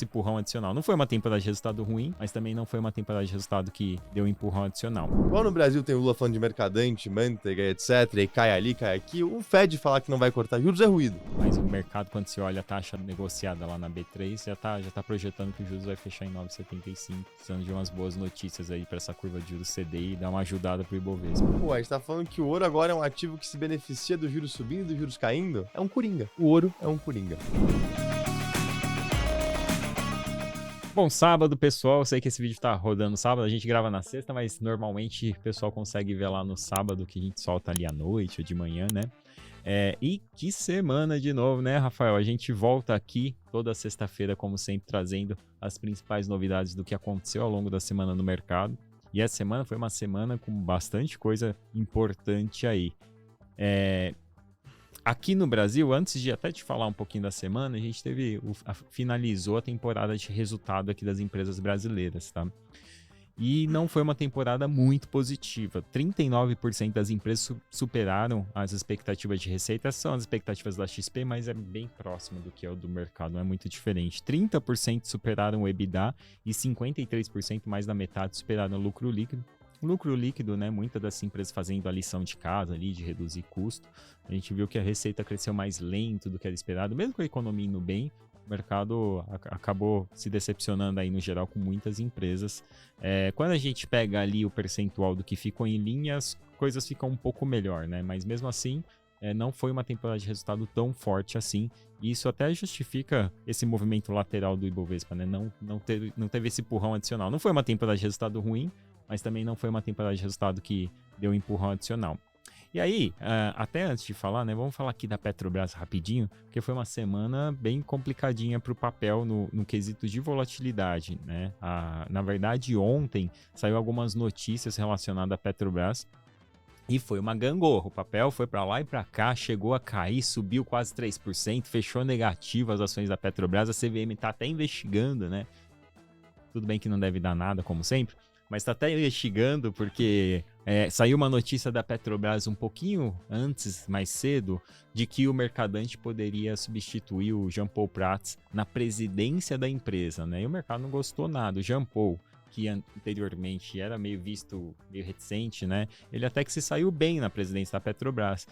esse empurrão adicional. Não foi uma temporada de resultado ruim, mas também não foi uma temporada de resultado que deu um empurrão adicional. Igual no Brasil tem o Lula falando de mercadante, manteiga, etc, e cai ali, cai aqui, o Fed falar que não vai cortar juros é ruído. Mas o mercado, quando você olha a taxa negociada lá na B3, já tá projetando que o juros vai fechar em 9,75, precisando de umas boas notícias aí para essa curva de juros ceder e dar uma ajudada pro Ibovespa. Pô, a gente tá falando que o ouro agora é um ativo que se beneficia dos juros subindo e dos juros caindo? É um coringa. O ouro é um coringa. Bom, sábado, pessoal, eu sei que esse vídeo tá rodando sábado, a gente grava na sexta, mas normalmente o pessoal consegue ver lá no sábado, que a gente solta ali à noite ou de manhã, né? E que semana de novo, né, Rafael? A gente volta aqui toda sexta-feira, como sempre, trazendo as principais novidades do que aconteceu ao longo da semana no mercado. E essa semana foi uma semana com bastante coisa importante aí. Aqui no Brasil, antes de até te falar um pouquinho da semana, a gente finalizou a temporada de resultado aqui das empresas brasileiras, tá? E não foi uma temporada muito positiva. 39% das empresas superaram as expectativas de receita. Essas são as expectativas da XP, mas é bem próximo do que é o do mercado, não é muito diferente. 30% superaram o EBITDA e 53%, mais da metade, superaram o lucro líquido. Lucro líquido, né? Muitas das empresas fazendo a lição de casa ali, de reduzir custo. A gente viu que a receita cresceu mais lento do que era esperado, mesmo com a economia indo bem. O mercado acabou se decepcionando aí no geral com muitas empresas. Quando a gente pega ali o percentual do que ficou em linha, as coisas ficam um pouco melhor, né? Mas mesmo assim, não foi uma temporada de resultado tão forte assim. E isso até justifica esse movimento lateral do Ibovespa, né? Não teve esse empurrão adicional. Não foi uma temporada de resultado ruim, mas também não foi uma temporada de resultado que deu um empurrão adicional. E aí, até antes de falar, né, vamos falar aqui da Petrobras rapidinho, porque foi uma semana bem complicadinha para o papel no quesito de volatilidade, né? Na verdade, ontem saiu algumas notícias relacionadas à Petrobras e foi uma gangorra. O papel foi para lá e para cá, chegou a cair, subiu quase 3%, fechou negativo as ações da Petrobras. A CVM está até investigando, né? Tudo bem que não deve dar nada, como sempre, mas está até investigando porque saiu uma notícia da Petrobras um pouquinho antes, mais cedo, de que o mercadante poderia substituir o Jean Paul Prats na presidência da empresa, né? E o mercado não gostou nada. O Jean Paul, que anteriormente era meio visto, meio reticente, né? Ele até que se saiu bem na presidência da Petrobras.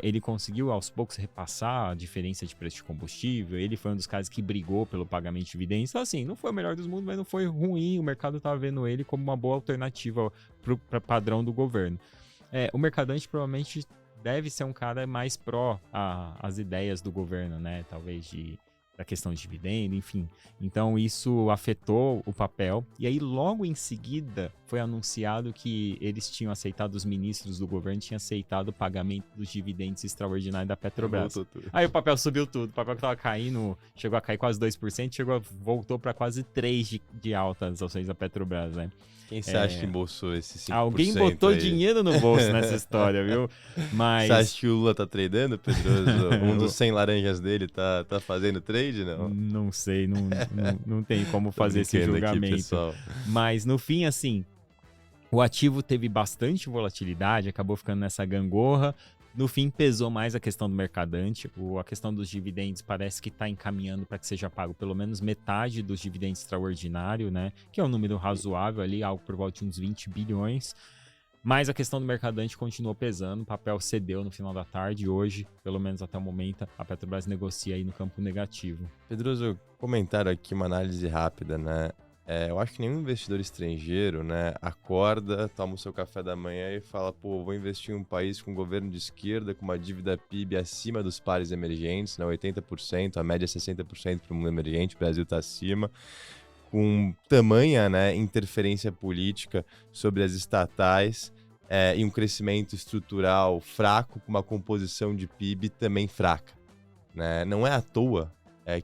Ele conseguiu aos poucos repassar a diferença de preço de combustível, ele foi um dos caras que brigou pelo pagamento de dividendos. Então, assim, não foi o melhor dos mundos, mas não foi ruim, o mercado estava vendo ele como uma boa alternativa para o padrão do governo. O mercadante provavelmente deve ser um cara mais pró às ideias do governo, né? Talvez da questão de dividendo, enfim. Então isso afetou o papel. E aí logo em seguida foi anunciado que eles tinham aceitado, os ministros do governo tinham aceitado o pagamento dos dividendos extraordinários da Petrobras. Aí o papel subiu tudo. O papel que estava caindo, chegou a cair quase 2%, voltou para quase 3% de alta as ações da Petrobras, né? Quem você acha que embolsou esse 5%? Alguém botou aí? dinheiro no bolso nessa história, viu? Mas... Você acha que o Lula tá tradando, Pedroso? Um dos 100 laranjas dele tá fazendo trade, não? Não sei, não tem como fazer esse julgamento. Aqui, mas no fim, assim, o ativo teve bastante volatilidade, acabou ficando nessa gangorra. No fim, pesou mais a questão do mercadante. A questão dos dividendos parece que está encaminhando para que seja pago pelo menos metade dos dividendos extraordinários, né? Que é um número razoável ali, algo por volta de uns 20 bilhões. Mas a questão do mercadante continuou pesando, o papel cedeu no final da tarde e hoje, pelo menos até o momento, a Petrobras negocia aí no campo negativo. Pedroso, comentário aqui, uma análise rápida, né? Eu acho que nenhum investidor estrangeiro, né, acorda, toma o seu café da manhã e fala, pô, vou investir em um país com governo de esquerda, com uma dívida PIB acima dos pares emergentes, né, 80%, a média é 60% para o mundo emergente, o Brasil está acima, com tamanha, né, interferência política sobre as estatais e um crescimento estrutural fraco, com uma composição de PIB também fraca, né? Não é à toa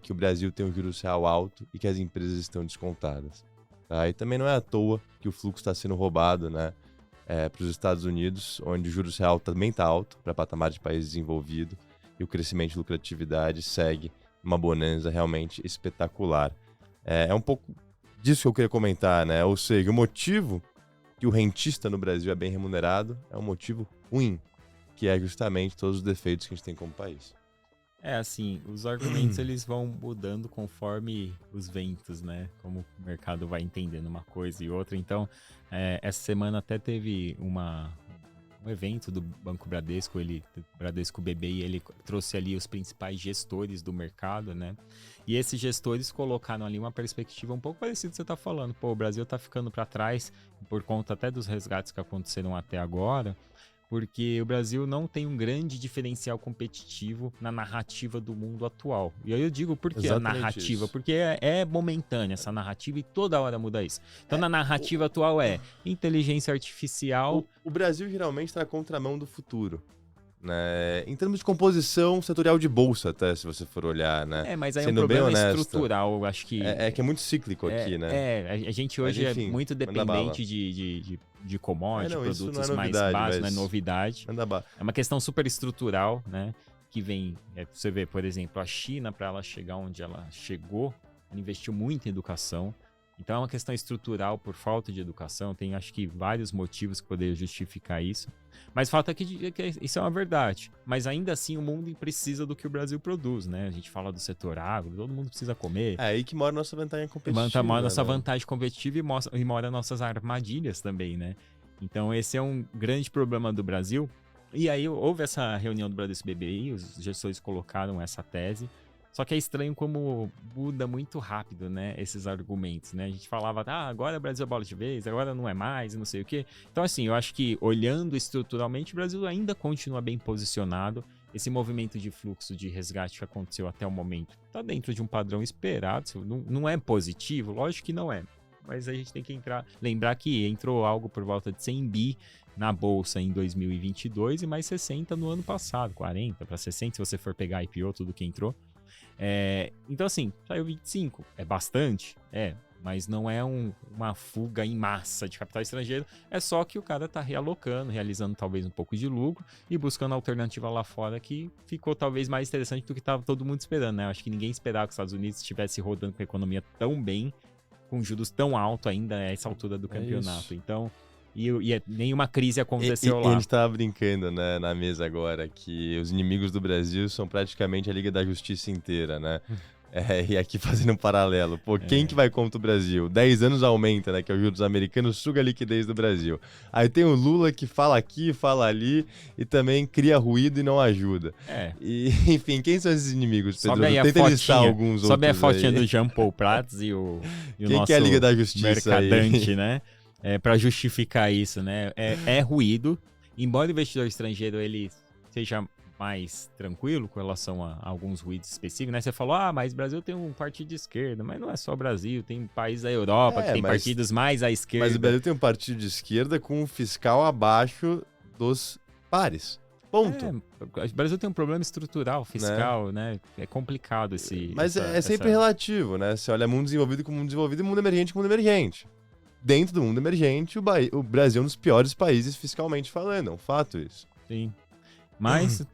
que o Brasil tem um juros real alto e que as empresas estão descontadas. Tá? E também não é à toa que o fluxo está sendo roubado, né, para os Estados Unidos, onde o juros real também está alto para patamar de país desenvolvido e o crescimento de lucratividade segue uma bonança realmente espetacular. É um pouco disso que eu queria comentar, né? Ou seja, o motivo que o rentista no Brasil é bem remunerado é um motivo ruim, que é justamente todos os defeitos que a gente tem como país. É assim, os argumentos eles vão mudando conforme os ventos, né? Como o mercado vai entendendo uma coisa e outra. Então, essa semana até teve um evento do Banco Bradesco, Bradesco BBI, ele trouxe ali os principais gestores do mercado, né? E esses gestores colocaram ali uma perspectiva um pouco parecida com o que você está falando. Pô, o Brasil está ficando para trás por conta até dos resgates que aconteceram até agora, porque o Brasil não tem um grande diferencial competitivo na narrativa do mundo atual. E aí eu digo por que a Exatamente narrativa? isso. Porque é momentânea essa narrativa e toda hora muda isso. Então, na narrativa atual inteligência artificial. O Brasil geralmente está na contramão do futuro. Né? Em termos de composição setorial de bolsa, até, se você for olhar, né? Mas aí é um Sendo bem problema honesto, estrutural, eu acho que. que é muito cíclico aqui, né? A gente hoje Mas, enfim, é muito manda bala. dependente de commodities, não, isso produtos não é mais novidade, básicos, não é mas- novidade. Manda bala. É uma questão super estrutural, né? Que vem. Você vê, por exemplo, a China, para ela chegar onde ela chegou, ela investiu muito em educação. Então é uma questão estrutural por falta de educação. Tem, acho que, vários motivos que poderiam justificar isso. Mas o fato é que isso é uma verdade. Mas ainda assim o mundo precisa do que o Brasil produz, né? A gente fala do setor agro, todo mundo precisa comer. É aí que mora a nossa vantagem competitiva. Mora a nossa né? vantagem competitiva e mora nossas armadilhas também, né? Então esse é um grande problema do Brasil. E aí houve essa reunião do Bradesco BBI, os gestores colocaram essa tese. Só que é estranho como muda muito rápido, né, esses argumentos, né? A gente falava, agora o Brasil é bola de vez, agora não é mais, e não sei o quê. Então, assim, eu acho que olhando estruturalmente, o Brasil ainda continua bem posicionado. Esse movimento de fluxo de resgate que aconteceu até o momento está dentro de um padrão esperado. Não é positivo? Lógico que não é. Mas a gente tem que lembrar que entrou algo por volta de 100 bi na bolsa em 2022 e mais 60 no ano passado, 40 para 60, se você for pegar IPO, tudo que entrou. Então, assim, saiu 25. É bastante? Mas não é uma fuga em massa de capital estrangeiro. É só que o cara tá realocando, realizando talvez um pouco de lucro e buscando alternativa lá fora que ficou talvez mais interessante do que tava todo mundo esperando, né? Eu acho que ninguém esperava que os Estados Unidos estivesse rodando com a economia tão bem, com juros tão altos ainda a essa altura do campeonato. Então, nenhuma crise aconteceu lá. A gente tava brincando, né, na mesa agora, que os inimigos do Brasil são praticamente a Liga da Justiça inteira, né? E aqui fazendo um paralelo. Pô, quem que vai contra o Brasil? 10 anos aumenta, né? Que é o juros americanos, suga a liquidez do Brasil. Aí tem o Lula que fala aqui, fala ali e também cria ruído e não ajuda. E, enfim, quem são esses inimigos, Pedro? Sobe aí Tenta listar alguns sobe outros a fotinha aí. do Jean Paul Prats e o Quem nosso que é a Liga da Justiça mercadante, aí? né? Para justificar isso, né? É ruído. Embora o investidor estrangeiro ele seja mais tranquilo com relação a alguns ruídos específicos, né? Você falou, mas o Brasil tem um partido de esquerda, mas não é só o Brasil, tem países da Europa que tem partidos mais à esquerda. Mas o Brasil tem um partido de esquerda com um fiscal abaixo dos pares. Ponto. O Brasil tem um problema estrutural, fiscal, né? É complicado esse... Mas é sempre relativo, né? Você olha mundo desenvolvido com mundo desenvolvido e mundo emergente com mundo emergente. Dentro do mundo emergente, o Brasil é um dos piores países fiscalmente falando, é um fato isso. Sim. Mas,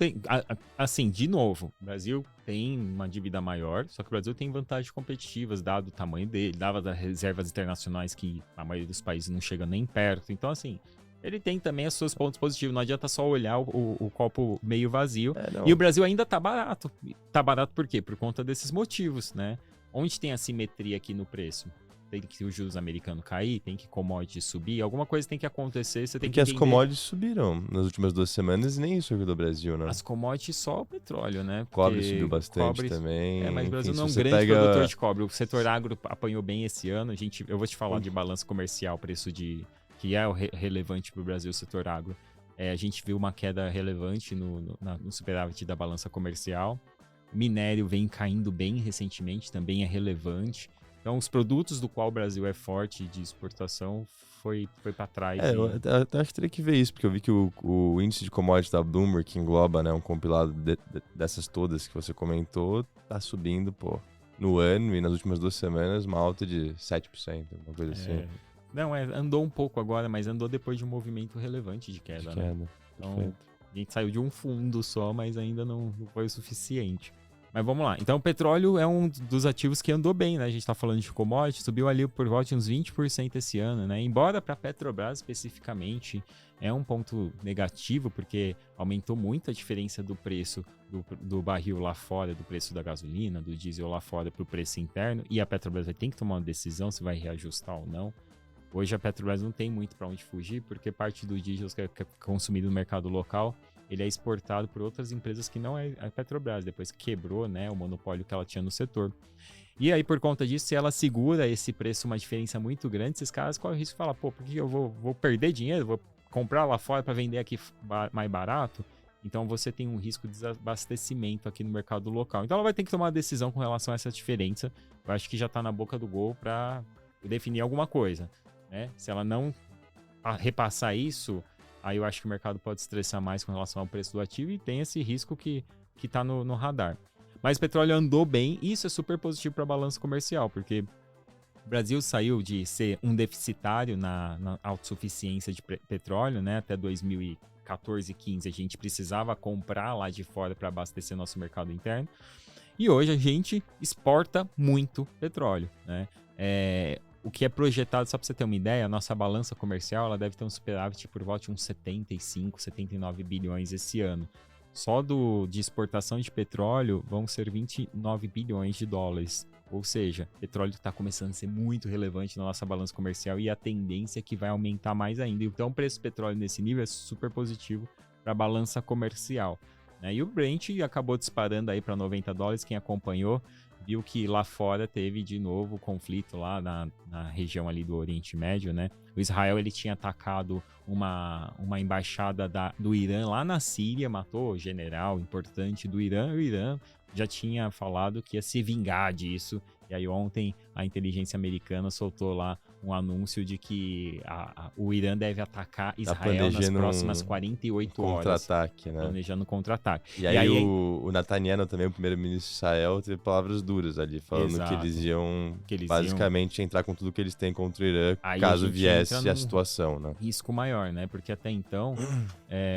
assim, de novo, o Brasil tem uma dívida maior, só que o Brasil tem vantagens competitivas, dado o tamanho dele, dado as reservas internacionais que a maioria dos países não chega nem perto. Então, assim, ele tem também os seus pontos positivos. Não adianta só olhar o copo meio vazio. E o Brasil ainda tá barato. Tá barato por quê? Por conta desses motivos, né? Onde tem assimetria aqui no preço? Tem que os juros americanos cair, tem que commodities subir, alguma coisa tem que acontecer, você tem que entender. Porque as commodities subiram nas últimas 2 semanas e nem isso aqui do Brasil, né? As commodities só o petróleo, né? Cobre subiu bastante também. Mas o Brasil Enfim, não é um grande produtor de cobre. O setor agro apanhou bem esse ano. Eu vou te falar de balança comercial, preço que é o relevante para o Brasil, o setor agro. A gente viu uma queda relevante no superávit da balança comercial. Minério vem caindo bem recentemente, também é relevante. Então, os produtos do qual o Brasil é forte de exportação foi para trás. Eu acho que teria que ver isso, porque eu vi que o índice de commodities da Bloomberg, que engloba, né, um compilado dessas todas que você comentou, tá subindo, no ano e nas últimas 2 semanas, uma alta de 7%, uma coisa assim. Não, andou um pouco agora, mas andou depois de um movimento relevante de queda. Né? Então, perfeito. a gente saiu de um fundo só, mas ainda não foi o suficiente. Mas vamos lá. Então, o petróleo é um dos ativos que andou bem, né? A gente está falando de commodity, subiu ali por volta de uns 20% esse ano, né? Embora para a Petrobras especificamente é um ponto negativo, porque aumentou muito a diferença do preço do barril lá fora, do preço da gasolina, do diesel lá fora para o preço interno, e a Petrobras vai ter que tomar uma decisão se vai reajustar ou não. Hoje a Petrobras não tem muito para onde fugir, porque parte do diesel que é consumido no mercado local ele é exportado por outras empresas que não é a Petrobras, depois quebrou, né, o monopólio que ela tinha no setor. E aí, por conta disso, se ela segura esse preço, uma diferença muito grande, esses caras correm o risco de falar, pô, por que eu vou perder dinheiro? Vou comprar lá fora para vender aqui mais barato? Então, você tem um risco de desabastecimento aqui no mercado local. Então, ela vai ter que tomar uma decisão com relação a essa diferença. Eu acho que já está na boca do gol para definir alguma coisa, né? Se ela não repassar isso, aí eu acho que o mercado pode estressar mais com relação ao preço do ativo e tem esse risco que está no radar. Mas o petróleo andou bem e isso é super positivo para a balança comercial, porque o Brasil saiu de ser um deficitário na autossuficiência de petróleo, né? Até 2014, 15 a gente precisava comprar lá de fora para abastecer nosso mercado interno. E hoje a gente exporta muito petróleo, né? O que é projetado, só para você ter uma ideia, a nossa balança comercial ela deve ter um superávit por volta de uns 75, 79 bilhões esse ano. Só de exportação de petróleo vão ser 29 bilhões de dólares. Ou seja, petróleo está começando a ser muito relevante na nossa balança comercial e a tendência é que vai aumentar mais ainda. Então o preço do petróleo nesse nível é super positivo para a balança comercial, né? E o Brent acabou disparando aí para 90 dólares, quem acompanhou viu que lá fora teve de novo conflito lá na região ali do Oriente Médio, né? O Israel ele tinha atacado uma embaixada do Irã lá na Síria, matou o general importante do Irã. O Irã já tinha falado que ia se vingar disso. E aí ontem a inteligência americana soltou lá um anúncio de que o Irã deve atacar Israel nas próximas 48 horas. Contra-ataque, né? Planejando um contra-ataque. E aí o Netanyahu também, o primeiro-ministro de Israel, teve palavras duras ali, falando Exato. que eles iam basicamente entrar com tudo que eles têm contra o Irã, aí caso viesse a situação, né? Risco maior, né? Porque até então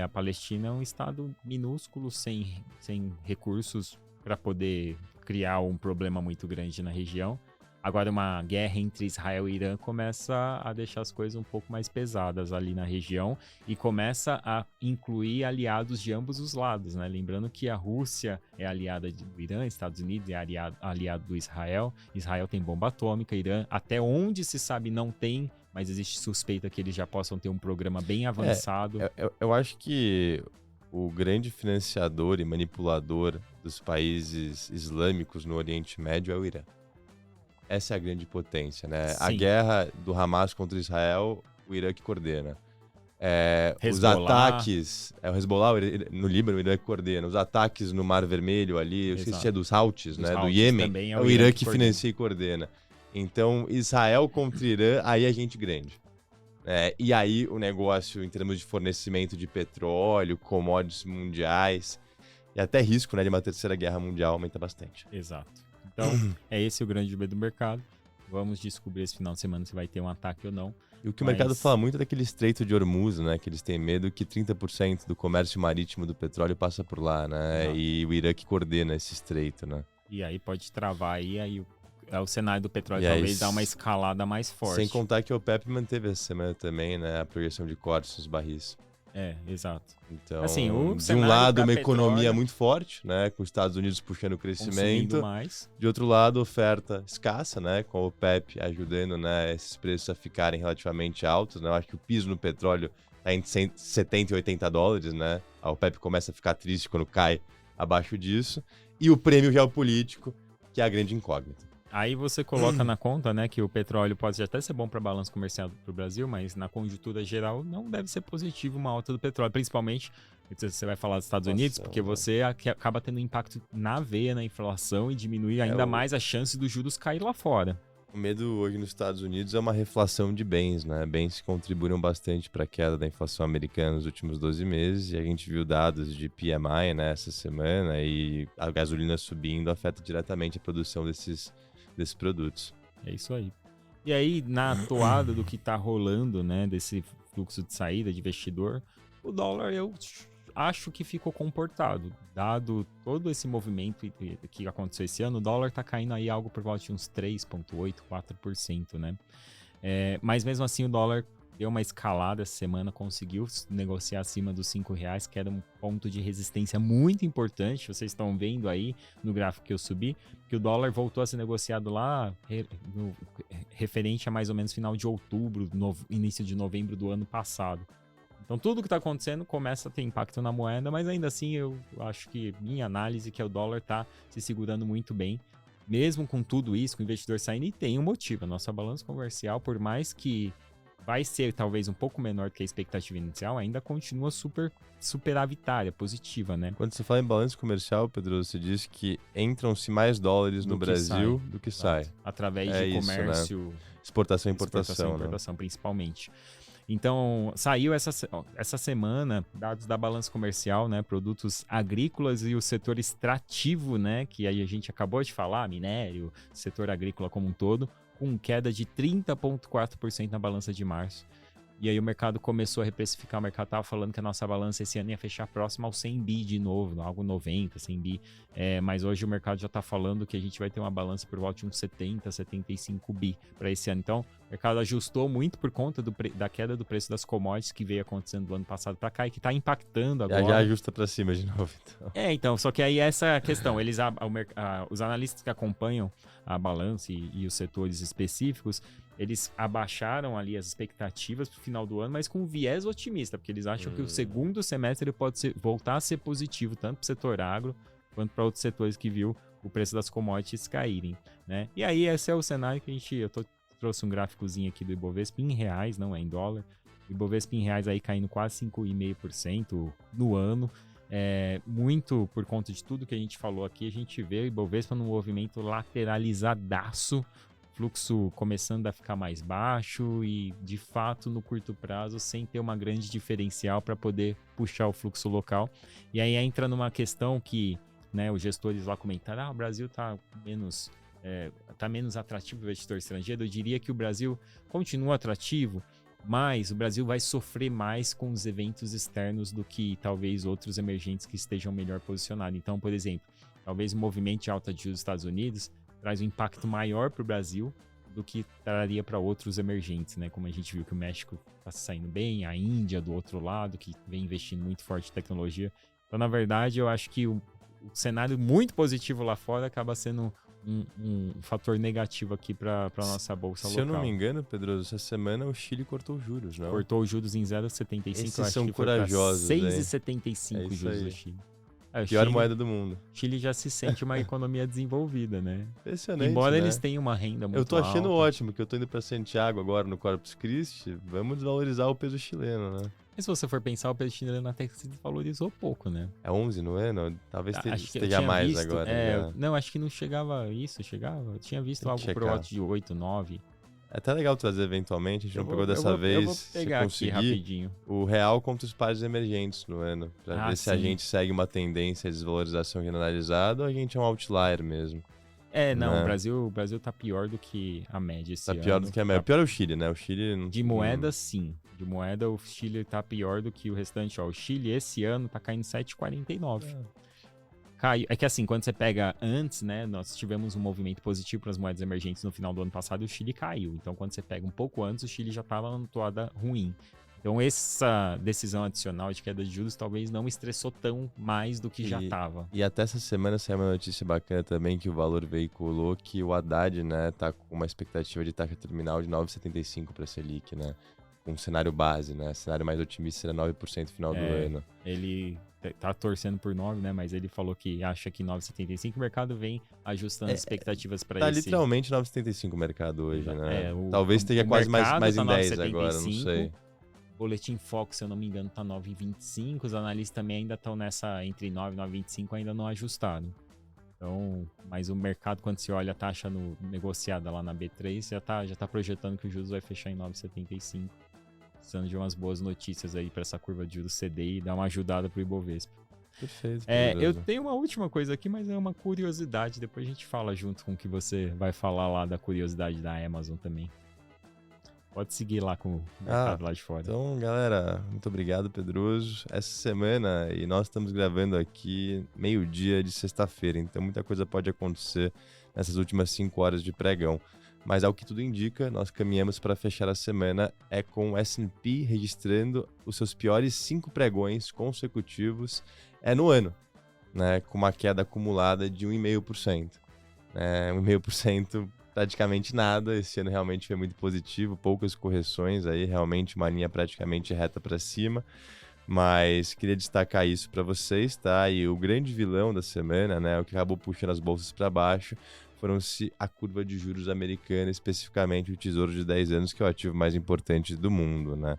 a Palestina é um estado minúsculo, sem recursos para poder criar um problema muito grande na região. Agora, uma guerra entre Israel e Irã começa a deixar as coisas um pouco mais pesadas ali na região e começa a incluir aliados de ambos os lados, né? Lembrando que a Rússia é aliada do Irã, Estados Unidos é aliado do Israel. Israel tem bomba atômica, Irã, até onde se sabe, não tem, mas existe suspeita que eles já possam ter um programa bem avançado. Eu acho que o grande financiador e manipulador dos países islâmicos no Oriente Médio é o Irã. Essa é a grande potência, né? Sim. A guerra do Hamas contra Israel, o Irã que coordena. Os ataques... o Hezbollah no Líbano, o Irã que coordena. Os ataques no Mar Vermelho ali, eu esqueci se é dos Houthis, né? Do Iêmen, é o Irã que financia e coordena. Então, Israel contra Irã, aí é gente grande. E aí o negócio em termos de fornecimento de petróleo, commodities mundiais, e até risco, né, de uma terceira guerra mundial aumenta bastante. Exato. Então, é esse o grande medo do mercado. Vamos descobrir esse final de semana se vai ter um ataque ou não. E o que o mercado fala muito é daquele Estreito de Hormuz, né? Que eles têm medo que 30% do comércio marítimo do petróleo passa por lá, né? E o Irã que coordena esse estreito, né? E aí pode travar aí o cenário do petróleo talvez dá uma escalada mais forte. Sem contar que o OPEP manteve essa semana também, né? A projeção de cortes nos barris. Exato. Então, assim, de um lado, uma economia muito forte, né? Com os Estados Unidos puxando o crescimento. Mais. De outro lado, oferta escassa, né? Com o OPEP ajudando, né, esses preços a ficarem relativamente altos, né? Eu acho que o piso no petróleo está entre 70 e 80 dólares, né? A OPEP começa a ficar triste quando cai abaixo disso. E o prêmio geopolítico, que é a grande incógnita. Aí você coloca na conta, né, que o petróleo pode até ser bom para a balança comercial para o Brasil, mas na conjuntura geral não deve ser positivo uma alta do petróleo, principalmente você vai falar dos Estados Unidos, porque você acaba tendo impacto na veia, na inflação e diminui ainda mais a chance dos juros cair lá fora. O medo hoje nos Estados Unidos é uma reflação de bens, né? Bens que contribuíram bastante para a queda da inflação americana nos últimos 12 meses, e a gente viu dados de PMI, né, essa semana, e a gasolina subindo afeta diretamente a produção desses produtos. É isso aí. E aí, na toada do que tá rolando, né, desse fluxo de saída de investidor, o dólar eu acho que ficou comportado. Dado todo esse movimento que aconteceu esse ano, o dólar tá caindo aí algo por volta de uns 3,8%, 4%, né? Mas mesmo assim o dólar deu uma escalada essa semana, conseguiu negociar acima dos R$5, que era um ponto de resistência muito importante. Vocês estão vendo aí no gráfico que eu subi, que o dólar voltou a ser negociado lá referente a mais ou menos final de outubro, início de novembro do ano passado. Então tudo que está acontecendo começa a ter impacto na moeda, mas ainda assim eu acho que minha análise é que o dólar está se segurando muito bem. Mesmo com tudo isso, com o investidor saindo, e tem um motivo. A nossa balança comercial, por mais que vai ser talvez um pouco menor que a expectativa inicial, ainda continua superavitária, positiva, né? Quando você fala em balanço comercial, Pedro, você diz que entram-se mais dólares no Brasil do que sai. Através de comércio, né? Exportação e importação, né? Principalmente. Então, saiu essa semana dados da balança comercial, né? Produtos agrícolas e o setor extrativo, né? Que aí a gente acabou de falar, minério, setor agrícola como um todo, com queda de 30,4% na balança de março. E aí o mercado começou a reprecificar, o mercado estava falando que a nossa balança esse ano ia fechar próximo ao 100 bi de novo, algo 90, 100 bi. Mas hoje o mercado já está falando que a gente vai ter uma balança por volta de uns 70, 75 bi para esse ano. Então, o mercado ajustou muito por conta da queda do preço das commodities que veio acontecendo do ano passado para cá e que está impactando agora. Já ajusta para cima de novo, então. Então, só que aí essa é a questão. Os analistas que acompanham a balança e os setores específicos, eles abaixaram ali as expectativas para o final do ano, mas com um viés otimista, porque eles acham que o segundo semestre pode voltar a ser positivo, tanto para o setor agro, quanto para outros setores que viu o preço das commodities caírem, né? E aí esse é o cenário que eu trouxe um gráficozinho aqui do Ibovespa em reais, não é em dólar. O Ibovespa em reais aí caindo quase 5,5% no ano. Muito por conta de tudo que a gente falou aqui, a gente vê o Ibovespa num movimento lateralizadaço, fluxo começando a ficar mais baixo e, de fato, no curto prazo, sem ter uma grande diferencial para poder puxar o fluxo local. E aí entra numa questão que, né, os gestores lá comentaram, o Brasil está menos atrativo para o investidor estrangeiro. Eu diria que o Brasil continua atrativo, mas o Brasil vai sofrer mais com os eventos externos do que talvez outros emergentes que estejam melhor posicionados. Então, por exemplo, talvez o movimento de alta de juros dos Estados Unidos traz um impacto maior para o Brasil do que traria para outros emergentes, né? Como a gente viu que o México está saindo bem, a Índia do outro lado, que vem investindo muito forte em tecnologia. Então, na verdade, eu acho que o cenário muito positivo lá fora acaba sendo um fator negativo aqui para a nossa bolsa local. Se eu não me engano, Pedro, essa semana o Chile cortou os juros, não? Cortou os juros em 0,75. Esses são corajosos, 6,75 juros do Chile. Pior Chile, moeda do mundo. Chile já se sente uma economia desenvolvida, né? Impressionante, embora né? eles tenham uma renda muito alta. Eu tô achando ótimo, que eu tô indo pra Santiago agora no Corpus Christi, vamos desvalorizar o peso chileno, né? Mas se você for pensar, o peso chileno até que se valorizou pouco, né? É 11, não é? Não, talvez esteja mais visto, agora. Não, acho que não chegava a isso, chegava? Eu tinha visto algo por volta de 8, 9. É até legal trazer eventualmente, a gente não pegou dessa vez. Eu vou pegar aqui rapidinho o real contra os pares emergentes no ano. Pra ver se a gente segue uma tendência de desvalorização generalizada ou a gente é um outlier mesmo. Não, o Brasil tá pior do que a média esse ano. Tá pior do que a média. Pior é o Chile, né? O Chile... De moeda, sim. De moeda, o Chile tá pior do que o restante. O Chile esse ano tá caindo 7,49. Caiu. É que assim, quando você pega antes, né, nós tivemos um movimento positivo para as moedas emergentes no final do ano passado e o Chile caiu. Então, quando você pega um pouco antes, o Chile já estava numa toada ruim. Então, essa decisão adicional de queda de juros talvez não estressou tão mais do que já estava. E até essa semana saiu uma notícia bacana também que o Valor veiculou que o Haddad, né, tá com uma expectativa de taxa terminal de 9,75 para a Selic, né? Um cenário base, né? Cenário mais otimista seria 9% no final do ano. Ele tá torcendo por 9, né? Mas ele falou que acha que 9,75. O mercado vem ajustando as expectativas para tá esse... Tá literalmente 9,75 o mercado hoje, né? É, talvez esteja quase mais tá em 10 agora, não sei. O Boletim Fox, se eu não me engano, tá 9,25. Os analistas também ainda estão nessa entre 9 e 9,25, ainda não ajustaram. Então, mas o mercado, quando se olha a taxa negociada lá na B3, já tá projetando que o juros vai fechar em 9,75. Precisando de umas boas notícias aí para essa curva de juros ceder e dar uma ajudada pro Ibovespa. Perfeito. Eu tenho uma última coisa aqui, mas é uma curiosidade. Depois a gente fala junto com o que você vai falar lá da curiosidade da Amazon também. Pode seguir lá com o mercado lá de fora. Então, galera, muito obrigado, Pedroso. Essa semana, e nós estamos gravando aqui meio-dia de sexta-feira, então muita coisa pode acontecer nessas últimas 5 horas de pregão. Mas ao que tudo indica, nós caminhamos para fechar a semana com o S&P registrando os seus piores 5 pregões consecutivos no ano, né, com uma queda acumulada de 1,5%. 1,5% praticamente nada, esse ano realmente foi muito positivo, poucas correções aí, realmente uma linha praticamente reta para cima, mas queria destacar isso para vocês, tá? E o grande vilão da semana, né, o que acabou puxando as bolsas para baixo, foram-se a curva de juros americana, especificamente o Tesouro de 10 anos, que é o ativo mais importante do mundo, né?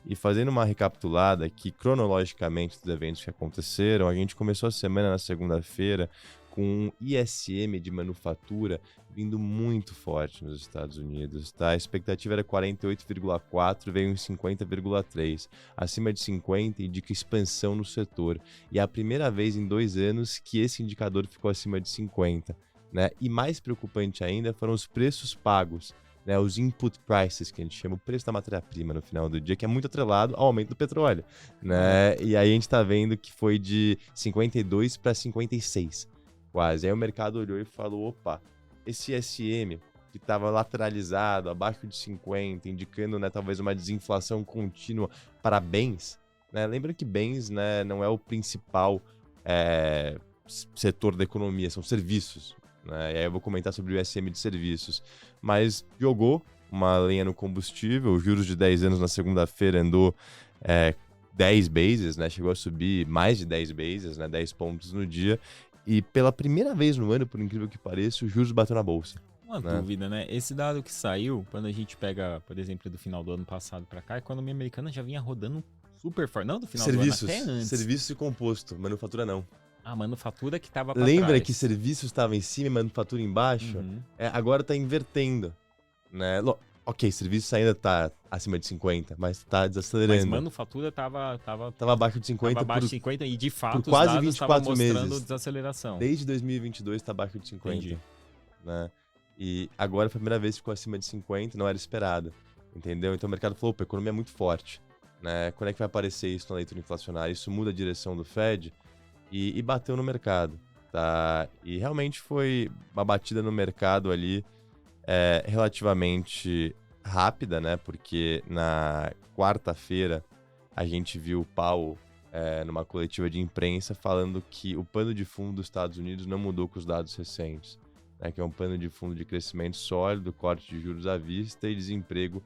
E fazendo uma recapitulada aqui, cronologicamente, dos eventos que aconteceram, a gente começou a semana na segunda-feira com um ISM de manufatura vindo muito forte nos Estados Unidos, tá? A expectativa era 48,4, veio em 50,3. Acima de 50 indica expansão no setor. E é a primeira vez em 2 anos que esse indicador ficou acima de 50. Né? E mais preocupante ainda foram os preços pagos, né? Os input prices, que a gente chama o preço da matéria-prima no final do dia, que é muito atrelado ao aumento do petróleo. Né? E aí a gente está vendo que foi de 52 para 56, quase. Aí o mercado olhou e falou, opa, esse SM que estava lateralizado, abaixo de 50, indicando, né, talvez uma desinflação contínua para bens, né? Lembra que bens, né, não é o principal setor da economia, são serviços. Né? E aí eu vou comentar sobre o SM de serviços. Mas jogou uma lenha no combustível, os juros de 10 anos na segunda-feira andou 10 bases, né? Chegou a subir mais de 10 bases, né? 10 pontos no dia. E pela primeira vez no ano, por incrível que pareça, os juros bateu na bolsa. Uma dúvida, né? Esse dado que saiu, quando a gente pega, por exemplo, do final do ano passado para cá, a economia americana já vinha rodando super forte. Não do final do ano, até antes. Serviços e composto, manufatura não. A manufatura que estava para Lembra trás. que serviços estava em cima e manufatura embaixo? Uhum. Agora está invertendo. Né? Ok, serviços ainda está acima de 50, mas está desacelerando. Mas manufatura estava abaixo de 50. Tava abaixo de 50 e de fato por quase os dados 24 mostrando meses. Desaceleração. Desde 2022 está abaixo de 50. Entendi. Né? E agora, a primeira vez que ficou acima de 50, não era esperado. Entendeu? Então o mercado falou, opa, a economia é muito forte. Né? Quando é que vai aparecer isso na leitura inflacionária? Isso muda a direção do Fed e bateu no mercado. Tá? E realmente foi uma batida no mercado ali relativamente rápida, né? Porque na quarta-feira a gente viu o Powell numa coletiva de imprensa falando que o pano de fundo dos Estados Unidos não mudou com os dados recentes, né? Que é um pano de fundo de crescimento sólido, corte de juros à vista e desemprego,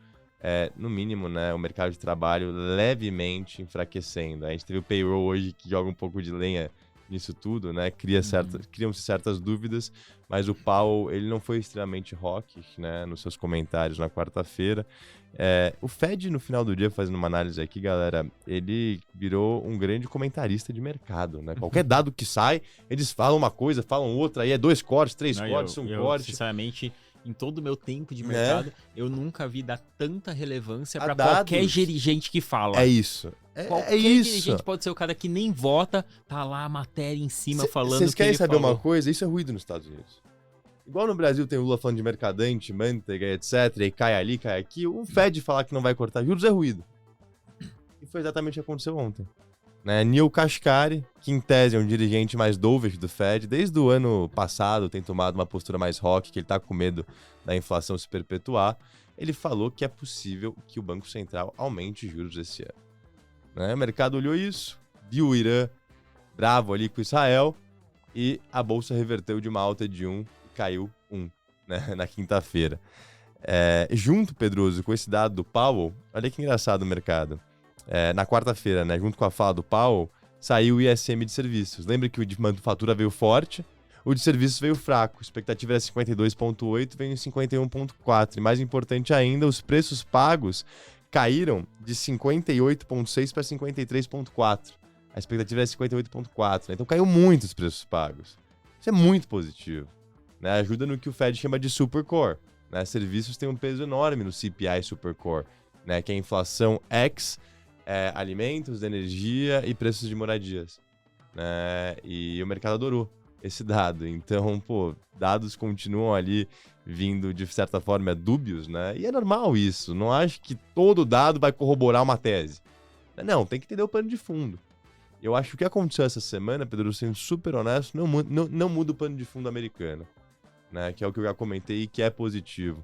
no mínimo, né? O mercado de trabalho levemente enfraquecendo. A gente teve o payroll hoje que joga um pouco de lenha nisso tudo, né? Criam-se certas dúvidas, mas o Powell, ele não foi extremamente hawkish, né? Nos seus comentários na quarta-feira. O Fed, no final do dia, fazendo uma análise aqui, galera, ele virou um grande comentarista de mercado, né? Qualquer dado que sai, eles falam uma coisa, falam outra, aí 2 cortes, 3 cortes, um corte. Sinceramente, em todo o meu tempo de mercado, eu nunca vi dar tanta relevância para dados. Qualquer dirigente que fala. É isso. Qualquer dirigente pode ser o cara que nem vota, tá lá a matéria em cima falando. Vocês querem saber falou. uma coisa? Isso é ruído nos Estados Unidos. Igual no Brasil tem o Lula falando de mercadante, manteiga, etc. E cai ali, cai aqui. O Fed falar que não vai cortar juros é ruído. E foi exatamente o que aconteceu ontem. Né? Neil Kashkari, que em tese é um dirigente mais dovish do Fed, desde o ano passado tem tomado uma postura mais hawkish, que ele tá com medo da inflação se perpetuar. Ele falou que é possível que o Banco Central aumente juros esse ano. Né? O mercado olhou isso, viu o Irã bravo ali com Israel e a bolsa reverteu de uma alta de 1 e caiu 1, né? Na quinta-feira. Junto, Pedroso, com esse dado do Powell, olha que engraçado o mercado. Na quarta-feira, né, junto com a fala do Powell, saiu o ISM de serviços. Lembra que o de manufatura veio forte, o de serviços veio fraco. A expectativa era 52,8, veio em 51,4. E mais importante ainda, os preços pagos caíram de 58,6 para 53,4. A expectativa era 58,4. Né? Então caiu muito os preços pagos. Isso é muito positivo. Né? Ajuda no que o Fed chama de supercore. Né? Serviços têm um peso enorme no CPI supercore, né? Que é a inflação ex alimentos, energia e preços de moradias. Né? E o mercado adorou. esse dado. Então, pô, dados continuam ali vindo, de certa forma, dúbios, né? E é normal isso. Não acho que todo dado vai corroborar uma tese. Não, tem que entender o pano de fundo. Eu acho que o que aconteceu essa semana, Pedro, sendo super honesto, não muda o pano de fundo americano, né? Que é o que eu já comentei e que é positivo.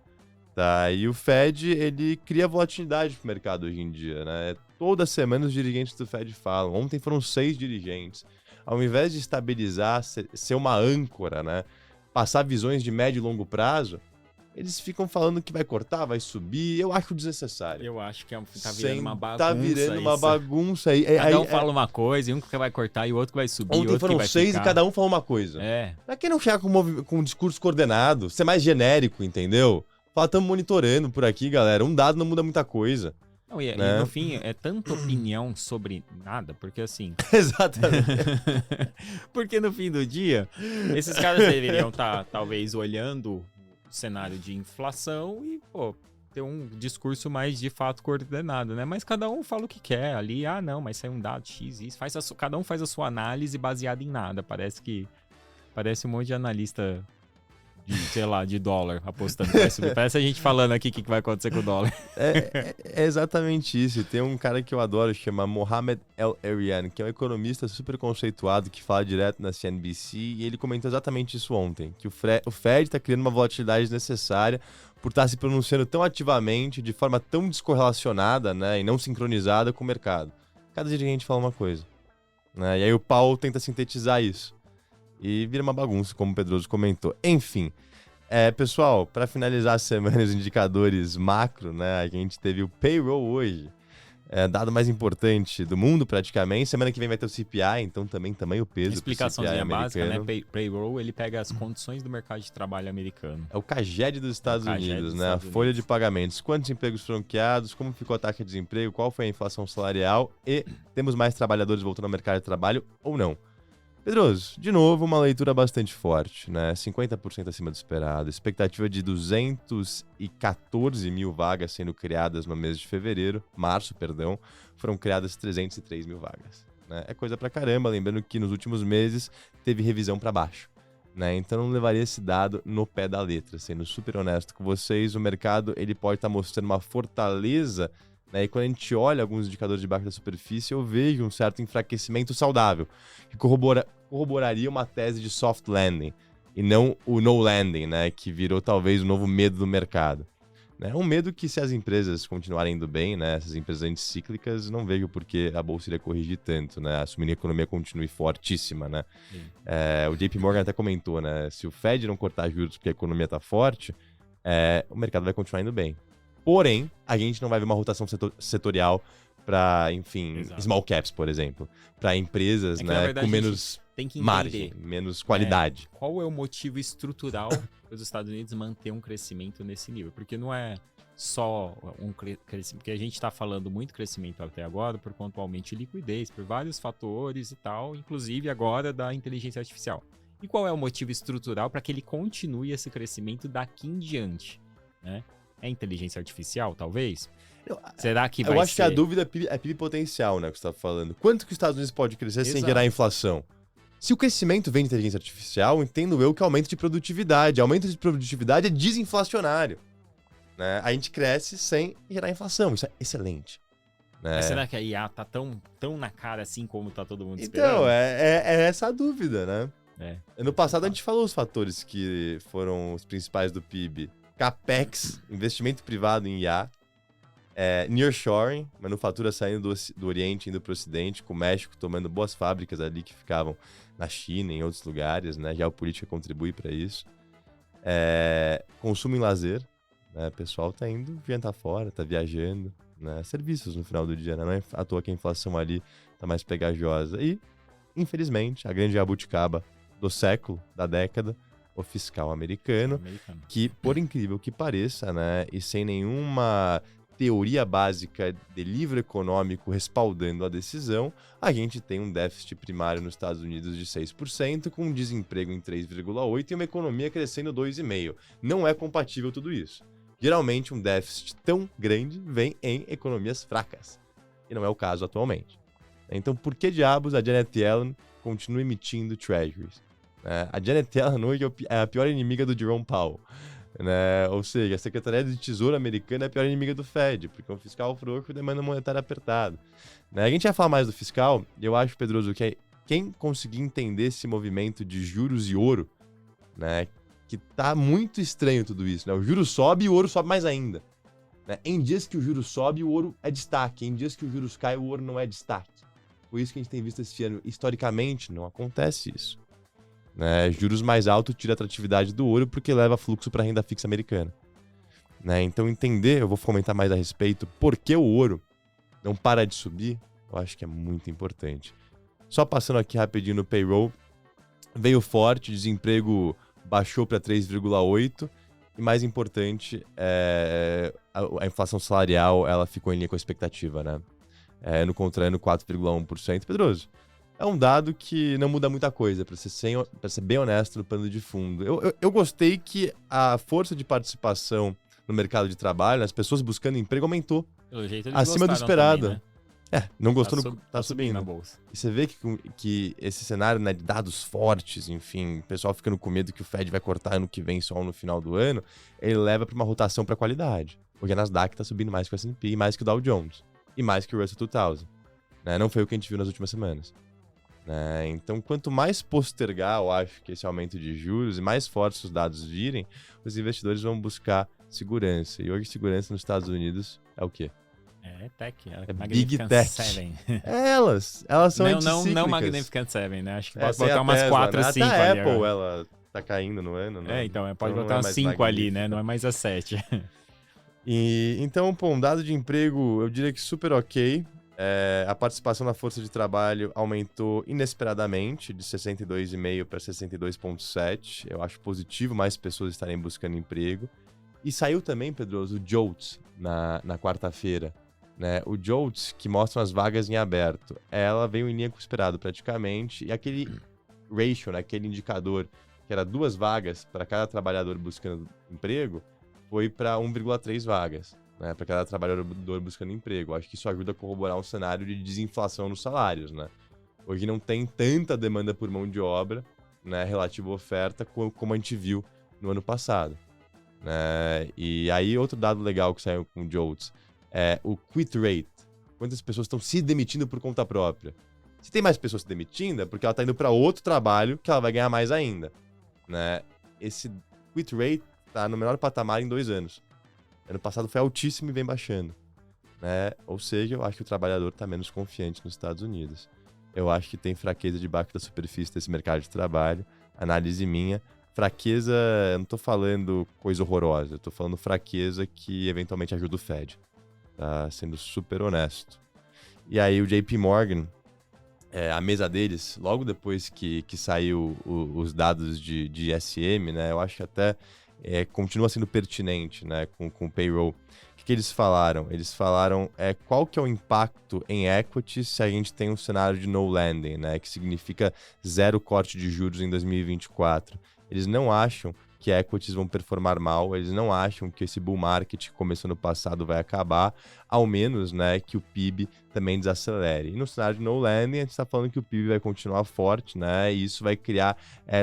Tá, e o Fed, ele cria volatilidade pro mercado hoje em dia, né? Toda semana os dirigentes do Fed falam. Ontem foram 6 dirigentes. Ao invés de estabilizar, ser uma âncora, né? Passar visões de médio e longo prazo, eles ficam falando que vai cortar, vai subir. Eu acho desnecessário. Eu acho que tá virando uma bagunça. Tá virando uma isso. bagunça aí. Cada um fala uma coisa, e um que vai cortar e o outro que vai subir. Ontem outro foram que vai 6 ficar. e cada um falou uma coisa. Pra que não chegar com um discurso coordenado, ser mais genérico, entendeu? Fala, estamos monitorando por aqui, galera. Um dado não muda muita coisa. Não, e no fim, é tanta opinião sobre nada, porque assim... Exatamente. Porque no fim do dia, esses caras deveriam estar, talvez, olhando o cenário de inflação e, pô, ter um discurso mais, de fato, coordenado, né? Mas cada um fala o que quer ali. Ah, não, mas saiu um dado X, isso. Cada um faz a sua análise baseada em nada. Parece um monte de analista... de dólar apostando que vai subir. Parece a gente falando aqui o que vai acontecer com o dólar. É exatamente isso. Tem um cara que eu adoro, chama Mohamed El-Erian, que é um economista super conceituado que fala direto na CNBC, e ele comentou exatamente isso ontem, que o Fed está criando uma volatilidade necessária por estar se pronunciando tão ativamente, de forma tão descorrelacionada, né, e não sincronizada com o mercado. Cada dirigente fala uma coisa, né, e aí o Powell tenta sintetizar isso. E vira uma bagunça, como o Pedroso comentou. Enfim, pessoal, para finalizar a semana, os indicadores macro, né? A gente teve o payroll hoje, dado mais importante do mundo praticamente. Semana que vem vai ter o CPI, então também o peso. Explicaçãozinha básica, né? Payroll, ele pega as condições do mercado de trabalho americano. É o CAGED dos Estados Unidos, né? A folha de pagamentos. Quantos empregos foram criados, como ficou a taxa de desemprego, qual foi a inflação salarial e temos mais trabalhadores voltando ao mercado de trabalho ou não. Pedroso, de novo, uma leitura bastante forte, né? 50% acima do esperado, expectativa de 214 mil vagas sendo criadas no mês de março, foram criadas 303 mil vagas, né? É coisa pra caramba, lembrando que nos últimos meses teve revisão para baixo, né? Então não levaria esse dado no pé da letra, sendo super honesto com vocês, o mercado ele pode estar mostrando uma fortaleza, né? E quando a gente olha alguns indicadores debaixo da superfície, eu vejo um certo enfraquecimento saudável, que corroboraria uma tese de soft landing, e não o no landing, né? Que virou talvez o novo medo do mercado. Né? Um medo que, se as empresas continuarem indo bem, né? Essas empresas anticíclicas, não vejo por que a bolsa iria corrigir tanto, né? Assumindo que a economia continue fortíssima, né? O JP Morgan até comentou, né? Se o Fed não cortar juros porque a economia está forte, o mercado vai continuar indo bem. Porém, a gente não vai ver uma rotação setorial para, enfim, Exato. Small caps, por exemplo. Para empresas, né, verdade, com menos margem, menos qualidade. Qual é o motivo estrutural para os Estados Unidos manter um crescimento nesse nível? Porque não é só um crescimento, porque a gente está falando muito crescimento até agora por conta do aumento de liquidez, por vários fatores e tal, inclusive agora da inteligência artificial. E qual é o motivo estrutural para que ele continue esse crescimento daqui em diante, né? É inteligência artificial, talvez? Será que vai ser... Eu acho que a dúvida é PIB potencial, né, que você está falando. Quanto que os Estados Unidos pode crescer sem gerar inflação? Se o crescimento vem de inteligência artificial, entendo eu que aumento de produtividade. Aumento de produtividade é desinflacionário, né? A gente cresce sem gerar inflação. Isso é excelente. Mas será que a IA tá tão na cara assim como tá todo mundo esperando? Então, é essa a dúvida, né? No passado a gente falou os fatores que foram os principais do PIB. Capex, investimento privado em IA, nearshoring, manufatura saindo do Oriente indo para o Ocidente, com o México tomando boas fábricas ali que ficavam na China e em outros lugares, né? Geopolítica contribui para isso. Consumo em lazer, né? O pessoal tá indo jantar fora, tá viajando, né? Serviços no final do dia, né? Não é à toa que a inflação ali tá mais pegajosa. E, infelizmente, a grande jabuticaba do século, da década, o fiscal americano, que, por incrível que pareça, né, e sem nenhuma teoria básica de livro econômico respaldando a decisão, a gente tem um déficit primário nos Estados Unidos de 6%, com um desemprego em 3,8% e uma economia crescendo 2,5%. Não é compatível tudo isso. Geralmente, um déficit tão grande vem em economias fracas, e não é o caso atualmente. Então, por que diabos a Janet Yellen continua emitindo treasuries? né? A Janet Yellen hoje é a pior inimiga do Jerome Powell. Né? Ou seja, a Secretaria de Tesouro americana é a pior inimiga do Fed, porque é um fiscal frouxo e demanda monetária apertada. Né? A gente vai falar mais do fiscal, e eu acho, Pedroso, que quem conseguir entender esse movimento de juros e ouro, né, que tá muito estranho tudo isso, né? O juro sobe e o ouro sobe mais ainda. Né? Em dias que o juro sobe, o ouro é destaque. Em dias que os juros caem, o ouro não é destaque. Por isso que a gente tem visto esse ano. Historicamente, não acontece isso. Né? Juros mais altos tira a atratividade do ouro porque leva fluxo para a renda fixa americana. Né? Então, entender, eu vou comentar mais a respeito, por que o ouro não para de subir, eu acho que é muito importante. Só passando aqui rapidinho no payroll, veio forte, desemprego baixou para 3,8%, e mais importante, a inflação salarial ela ficou em linha com a expectativa, né? Ano contra ano, 4,1%. Pedroso, é um dado que não muda muita coisa, para ser bem honesto no pano de fundo. Eu gostei que a força de participação no mercado de trabalho, as pessoas buscando emprego, aumentou. Pelo jeito, eles acima do esperado. Também, né? Não gostou, tá subindo. Na bolsa. E você vê que esse cenário, né, de dados fortes, enfim, o pessoal ficando com medo que o Fed vai cortar ano que vem só no final do ano, ele leva para uma rotação para qualidade. Porque a Nasdaq está subindo mais que o S&P, mais que o Dow Jones, e mais que o Russell 2000. Né? Não foi o que a gente viu nas últimas semanas. Né? Então, quanto mais postergar, eu acho que esse aumento de juros e mais fortes os dados virem, os investidores vão buscar segurança. E hoje, segurança nos Estados Unidos é o quê? É tech, é Big Tech. Elas são anticíclicas. Não Magnificent Seven, né? Acho que pode botar umas Tesla, 4, né? 5 Até ali. A Apple, ela tá caindo no ano, né? Então, pode botar umas 5 ali, né? Não é mais a 7. E, então, um dado de emprego, eu diria que super ok. A participação na força de trabalho aumentou inesperadamente, de 62,5% para 62,7%. Eu acho positivo mais pessoas estarem buscando emprego. E saiu também, Pedroso, o JOLTS na quarta-feira. Né? O JOLTS, que mostra as vagas em aberto, ela veio em linha com o esperado praticamente, e aquele ratio, né? Aquele indicador que era 2 vagas para cada trabalhador buscando emprego, foi para 1,3 vagas, né? Para cada trabalhador buscando emprego. Acho que isso ajuda a corroborar um cenário de desinflação nos salários. Né? Hoje não tem tanta demanda por mão de obra, né, relativa à oferta, como a gente viu no ano passado. Né? E aí, outro dado legal que saiu com o JOLTS, o quit rate. Quantas pessoas estão se demitindo por conta própria? Se tem mais pessoas se demitindo, é porque ela está indo para outro trabalho que ela vai ganhar mais ainda. Né? Esse quit rate está no menor patamar em 2 anos. Ano passado foi altíssimo e vem baixando. Né? Ou seja, eu acho que o trabalhador está menos confiante nos Estados Unidos. Eu acho que tem fraqueza debaixo da superfície desse mercado de trabalho. Análise minha. Fraqueza, eu não estou falando coisa horrorosa. Eu estou falando fraqueza que eventualmente ajuda o Fed. Tá sendo super honesto. E aí o JP Morgan, a mesa deles, logo depois que saiu os dados de ISM, né, eu acho que até continua sendo pertinente, né, com o payroll. O que eles falaram? Eles falaram qual que é o impacto em equity se a gente tem um cenário de no landing, né, que significa 0 corte de juros em 2024. Eles não acham que equities vão performar mal, eles não acham que esse bull market que começou no passado vai acabar, ao menos, né, que o PIB também desacelere. E no cenário de no landing, a gente está falando que o PIB vai continuar forte, né, e isso vai criar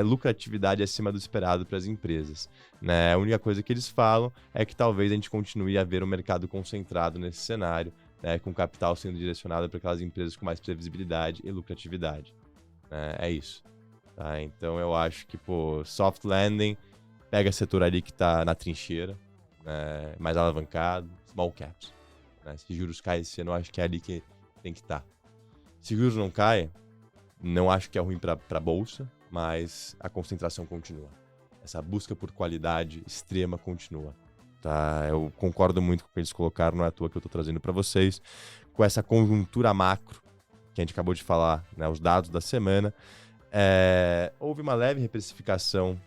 lucratividade acima do esperado para as empresas. Né? A única coisa que eles falam é que talvez a gente continue a ver um mercado concentrado nesse cenário, né, com capital sendo direcionado para aquelas empresas com mais previsibilidade e lucratividade. É isso. Tá? Então eu acho que, soft landing, pega setor ali que está na trincheira, né, mais alavancado, small caps. Né? Se juros caem esse ano, eu acho que é ali que tem que estar. Se juros não caem, não acho que é ruim para a bolsa, mas a concentração continua. Essa busca por qualidade extrema continua. Tá? Eu concordo muito com o que eles colocaram, não é à toa que eu estou trazendo para vocês, com essa conjuntura macro que a gente acabou de falar, né, os dados da semana. Houve uma leve reprecificação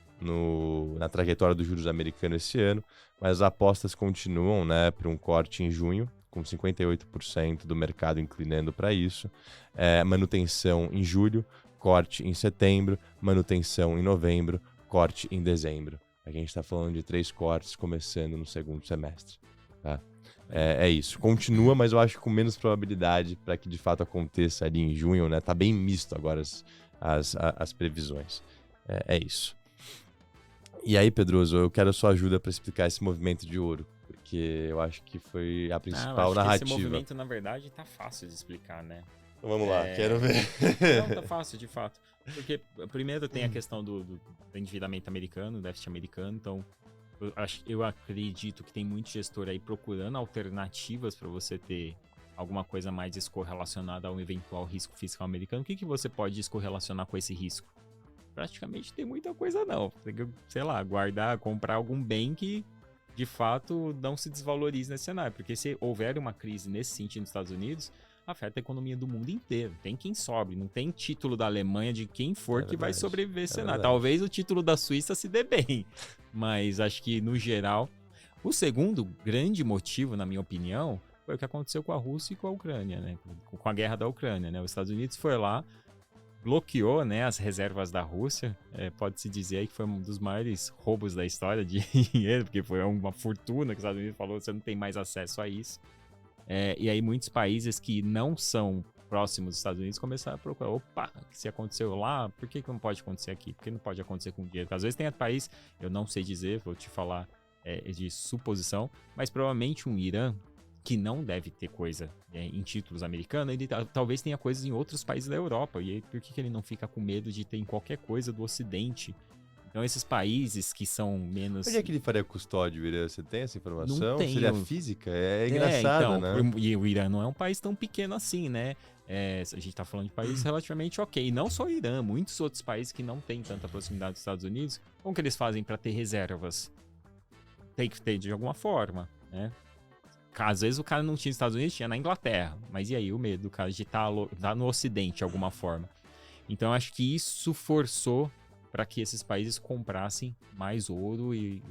na trajetória dos juros americanos esse ano, mas as apostas continuam, né, para um corte em junho, com 58% do mercado inclinando para isso, manutenção em julho, corte em setembro, manutenção em novembro, corte em dezembro. A gente está falando de 3 cortes começando no segundo semestre. Tá? É isso. Continua, mas eu acho com menos probabilidade para que de fato aconteça ali em junho, né? Tá bem misto agora as previsões. É isso. E aí, Pedroso, eu quero a sua ajuda para explicar esse movimento de ouro, porque eu acho que foi a principal eu acho narrativa. que esse movimento, na verdade, tá fácil de explicar, né? Então vamos lá, quero ver. Não, tá fácil, de fato. Porque, primeiro, tem a questão do endividamento americano, déficit americano. Então, eu acredito que tem muito gestor aí procurando alternativas para você ter alguma coisa mais descorrelacionada ao eventual risco fiscal americano. O que você pode descorrelacionar com esse risco? Praticamente tem muita coisa não. Tem que, sei lá, guardar, comprar algum bem que de fato não se desvalorize nesse cenário. Porque se houver uma crise nesse sentido nos Estados Unidos, afeta a economia do mundo inteiro. Tem quem sobe, não tem título da Alemanha de quem for que vai sobreviver esse cenário. Talvez o título da Suíça se dê bem, mas acho que no geral. O segundo grande motivo, na minha opinião, foi o que aconteceu com a Rússia e com a Ucrânia, né? Com a guerra da Ucrânia, né? Os Estados Unidos foi lá, bloqueou, né, as reservas da Rússia. Pode-se dizer aí que foi um dos maiores roubos da história de dinheiro, porque foi uma fortuna que os Estados Unidos falou, você não tem mais acesso a isso. E aí muitos países que não são próximos dos Estados Unidos começaram a procurar, opa, se aconteceu lá, por que não pode acontecer aqui? Por que não pode acontecer com dinheiro? Porque às vezes tem país, eu não sei dizer, vou te falar de suposição, mas provavelmente um Irã, que não deve ter coisa em títulos americanos, ele talvez tenha coisas em outros países da Europa. E aí, por que ele não fica com medo de ter em qualquer coisa do Ocidente? Então, esses países que são menos... Onde é que ele faria custódio, Irã? Você tem essa informação? Não tenho. Seria física? É engraçado, então, né? E o Irã não é um país tão pequeno assim, né? A gente tá falando de países relativamente ok. E não só o Irã, muitos outros países que não têm tanta proximidade dos Estados Unidos, como que eles fazem para ter reservas? Tem que ter de alguma forma, né? Às vezes o cara não tinha nos Estados Unidos, tinha na Inglaterra. Mas e aí o medo do cara de estar no Ocidente de alguma forma? Então acho que isso forçou para que esses países comprassem mais ouro e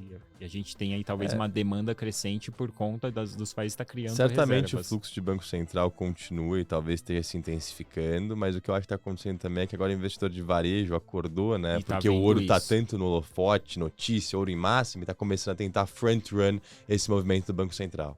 a gente tem aí talvez uma demanda crescente por conta dos países estar criando certamente reservas. O fluxo de Banco Central continua e talvez esteja se intensificando, mas o que eu acho que está acontecendo também é que agora o investidor de varejo acordou, né? Porque o ouro está tanto no holofote, notícia, ouro em máximo, e está começando a tentar front-run esse movimento do Banco Central.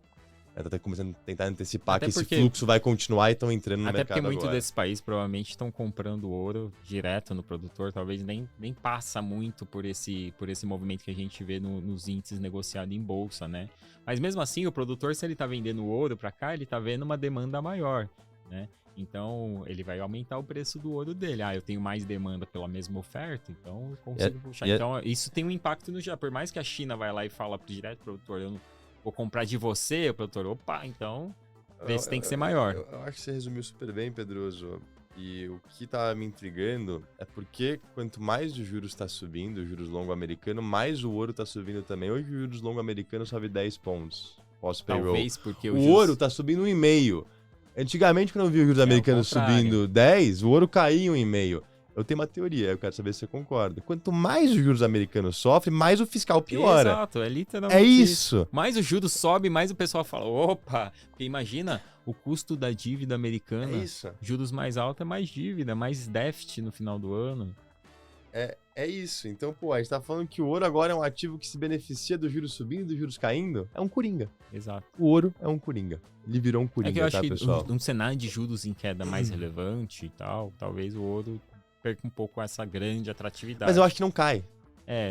Tá começando a tentar antecipar que esse fluxo vai continuar e estão entrando no mercado agora. Até porque muitos desses países provavelmente estão comprando ouro direto no produtor, talvez nem passa muito por esse movimento que a gente vê nos índices negociados em bolsa, né? Mas mesmo assim, o produtor, se ele tá vendendo ouro para cá, ele tá vendo uma demanda maior, né? Então, ele vai aumentar o preço do ouro dele. Eu tenho mais demanda pela mesma oferta, então eu consigo puxar. Então, isso tem um impacto no geral. Por mais que a China vai lá e fala direto pro produtor, eu não vou comprar de você, o produtor, opa, então o preço tem que ser maior. Eu acho que você resumiu super bem, Pedroso. E o que tá me intrigando é porque quanto mais os juros está subindo, os juros longo americano, mais o ouro tá subindo também. Hoje o juros longo americano sobe 10 pontos pós-payroll. Talvez porque o ouro tá subindo 1,5. Antigamente, quando eu vi os juros americanos subindo 10, o ouro caía 1,5. Eu tenho uma teoria, eu quero saber se você concorda. Quanto mais os juros americanos sofrem, mais o fiscal piora. Exato, é literalmente isso. Mais os juros sobe, mais o pessoal fala, opa, porque imagina o custo da dívida americana. Juros mais altos é mais dívida, mais déficit no final do ano. É isso. Então, a gente tá falando que o ouro agora é um ativo que se beneficia dos juros subindo e dos juros caindo. É um coringa. Exato. O ouro é um coringa. Ele virou um coringa, que eu acho pessoal? Um cenário de juros em queda mais relevante e tal, talvez o ouro perca um pouco essa grande atratividade. Mas eu acho que não cai.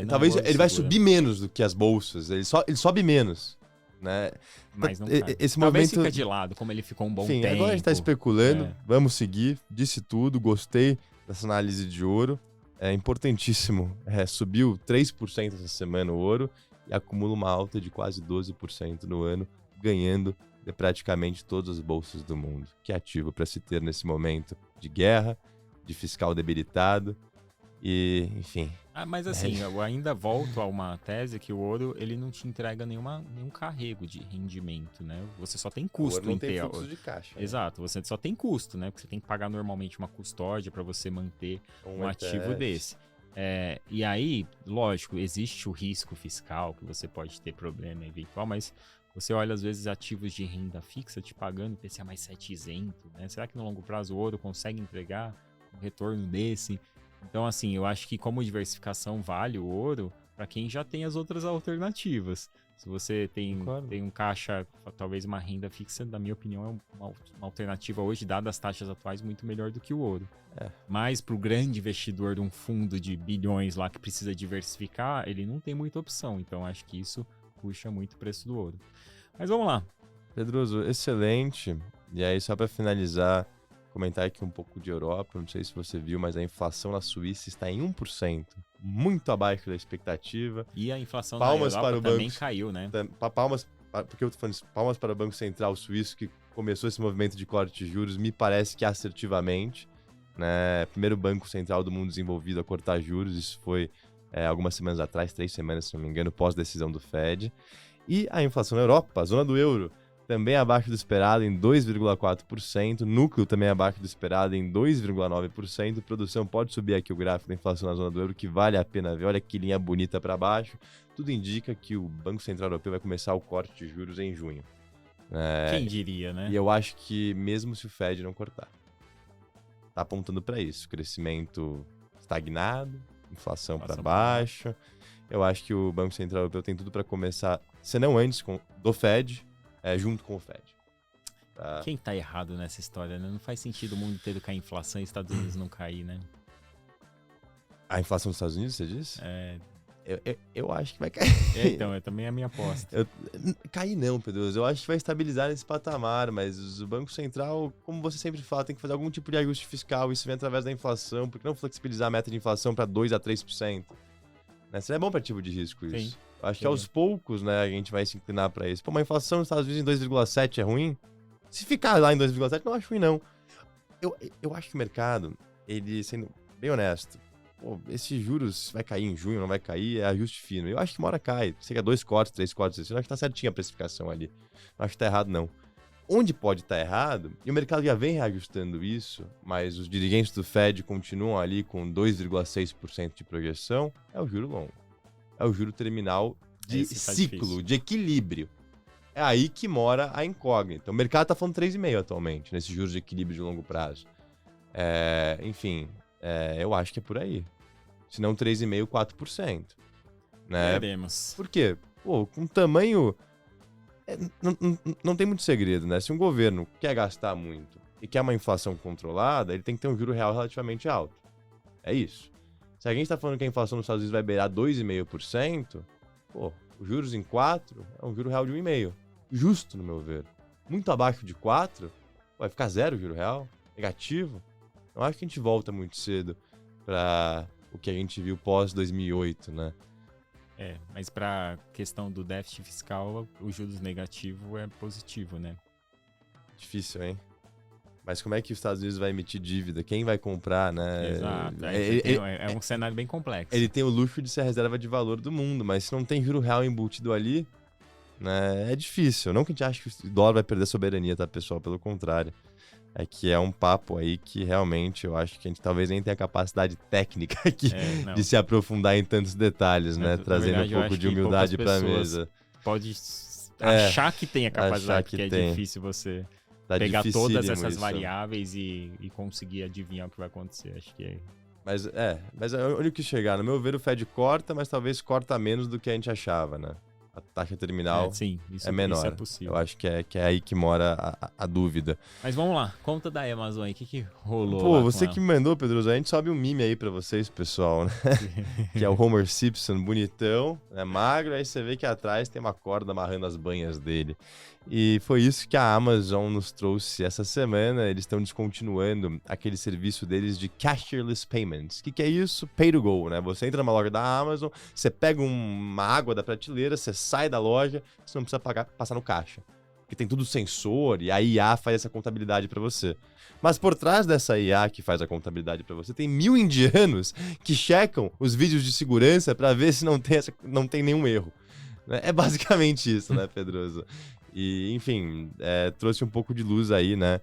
Talvez ele vai subir menos do que as bolsas. Ele sobe menos, né? Mas não cai. Esse talvez movimento... fica de lado, como ele ficou um bom tempo. Agora a gente tá especulando. Vamos seguir. Disse tudo. Gostei dessa análise de ouro. É importantíssimo. Subiu 3% essa semana o ouro e acumula uma alta de quase 12% no ano, ganhando de praticamente todas as bolsas do mundo. Que ativo para se ter nesse momento de guerra, de fiscal debilitado e, enfim... mas assim, eu ainda volto a uma tese que o ouro, ele não te entrega nenhum carrego de rendimento, né? Você só tem custo em ter fluxo de caixa. Exato, você só tem custo, né? Porque você tem que pagar normalmente uma custódia para você manter um ativo desse. E aí, lógico, existe o risco fiscal, que você pode ter problema eventual, mas você olha às vezes ativos de renda fixa te pagando IPCA mais 7 isento, né? Será que no longo prazo o ouro consegue entregar um retorno desse? Então, assim, eu acho que como diversificação vale o ouro para quem já tem as outras alternativas. Se você tem Concordo. um caixa, talvez uma renda fixa, na minha opinião, é uma alternativa hoje, dadas as taxas atuais, muito melhor do que o ouro. É. Mas para o grande investidor de um fundo de bilhões lá que precisa diversificar, ele não tem muita opção. Então acho que isso puxa muito o preço do ouro. Mas vamos lá. Pedroso, excelente. E aí, só para finalizar, comentar aqui um pouco de Europa. Não sei se você viu, mas a inflação na Suíça está em 1%, muito abaixo da expectativa. E a inflação Palmas na para Europa o também banco. caiu, né? Porque eu tô falando isso, palmas para o Banco Central Suíço, que começou esse movimento de corte de juros, me parece que assertivamente, né? Primeiro banco central do mundo desenvolvido a cortar juros, isso foi algumas semanas atrás, 3 semanas, se não me engano, pós-decisão do Fed. E a inflação na Europa, a zona do euro, também abaixo do esperado em 2,4%, núcleo também abaixo do esperado em 2,9%. Produção, pode subir aqui o gráfico da inflação na zona do euro, que vale a pena ver. Olha que linha bonita para baixo. Tudo indica que o Banco Central Europeu vai começar o corte de juros em junho. Quem diria, né? E eu acho que mesmo se o Fed não cortar, tá apontando para isso. Crescimento estagnado, inflação para baixo. Eu acho que o Banco Central Europeu tem tudo para começar, se não antes do Fed, junto com o Fed. Tá? Quem tá errado nessa história, né? Não faz sentido o mundo inteiro cair em inflação e os Estados Unidos não cair, né? A inflação dos Estados Unidos, você disse? Eu acho que vai cair. Então, também é a minha aposta. Cair não, Pedro. Eu acho que vai estabilizar nesse patamar, mas o Banco Central, como você sempre fala, tem que fazer algum tipo de ajuste fiscal. Isso vem através da inflação. Por que não flexibilizar a meta de inflação para 2 a 3%? Né? Isso é bom para ativo de risco, isso. Sim. Eu acho que aos poucos, né, a gente vai se inclinar para isso. Pô, uma inflação nos Estados Unidos em 2,7 é ruim? Se ficar lá em 2,7, não acho ruim, não. Eu acho que o mercado, ele, sendo bem honesto, pô, esses juros vai cair em junho, não vai cair, é ajuste fino. Eu acho que uma hora cai. Sei que é 2 cortes, 3 cortes. Eu acho que tá certinha a precificação ali. Não acho que tá errado, não. Onde pode estar errado, e o mercado já vem reajustando isso, mas os dirigentes do Fed continuam ali com 2,6% de projeção, é o juro longo. É o juro terminal de ciclo, de equilíbrio. É aí que mora a incógnita. O mercado tá falando 3,5% atualmente, nesses juros de equilíbrio de longo prazo. Enfim, eu acho que é por aí. Se não 3,5%, 4%. Né? Veremos. Por quê? Pô, com tamanho... não tem muito segredo, né? Se um governo quer gastar muito e quer uma inflação controlada, ele tem que ter um juro real relativamente alto. É isso. Se a gente tá falando que a inflação nos Estados Unidos vai beirar 2,5%, pô, os juros em 4% é um juro real de 1,5%. Justo, no meu ver. Muito abaixo de 4%, vai ficar zero o juro real, negativo. Não acho que a gente volta muito cedo para o que a gente viu pós 2008, né? Mas para questão do déficit fiscal, o juros negativo é positivo, né? Difícil, hein? Mas como é que os Estados Unidos vai emitir dívida? Quem vai comprar, né? Exato. É um cenário bem complexo. Ele tem o luxo de ser a reserva de valor do mundo, mas se não tem juro real embutido ali, né, é difícil. Não que a gente ache que o dólar vai perder soberania, tá, pessoal? Pelo contrário. É que é um papo aí que realmente eu acho que a gente talvez nem tenha a capacidade técnica aqui de se aprofundar em tantos detalhes, né? Trazendo um pouco de humildade pra mesa. Pode achar que tem a capacidade, porque é difícil você pegar todas essas variáveis e conseguir adivinhar o que vai acontecer. Acho que é. Mas onde eu quis chegar? No meu ver, o Fed corta, mas talvez corta menos do que a gente achava, né? A taxa terminal é menor. Isso é possível. Eu acho que é aí que mora a dúvida. Mas vamos lá, conta da Amazon aí, o que rolou? Pô, você que me mandou, Pedroso, a gente sobe um meme aí pra vocês, pessoal, né? Que é o Homer Simpson, bonitão, né? Magro, aí você vê que atrás tem uma corda amarrando as banhas dele. E foi isso que a Amazon nos trouxe essa semana. Eles estão descontinuando aquele serviço deles de cashless payments. O que é isso? Pay to go, né? Você entra numa loja da Amazon, você pega uma água da prateleira, você sai da loja, você não precisa passar no caixa. Porque tem tudo sensor e a IA faz essa contabilidade para você. Mas por trás dessa IA que faz a contabilidade para você, tem 1.000 indianos que checam os vídeos de segurança para ver se não tem nenhum erro. É basicamente isso, né, Pedroso? E, enfim, trouxe um pouco de luz aí, né?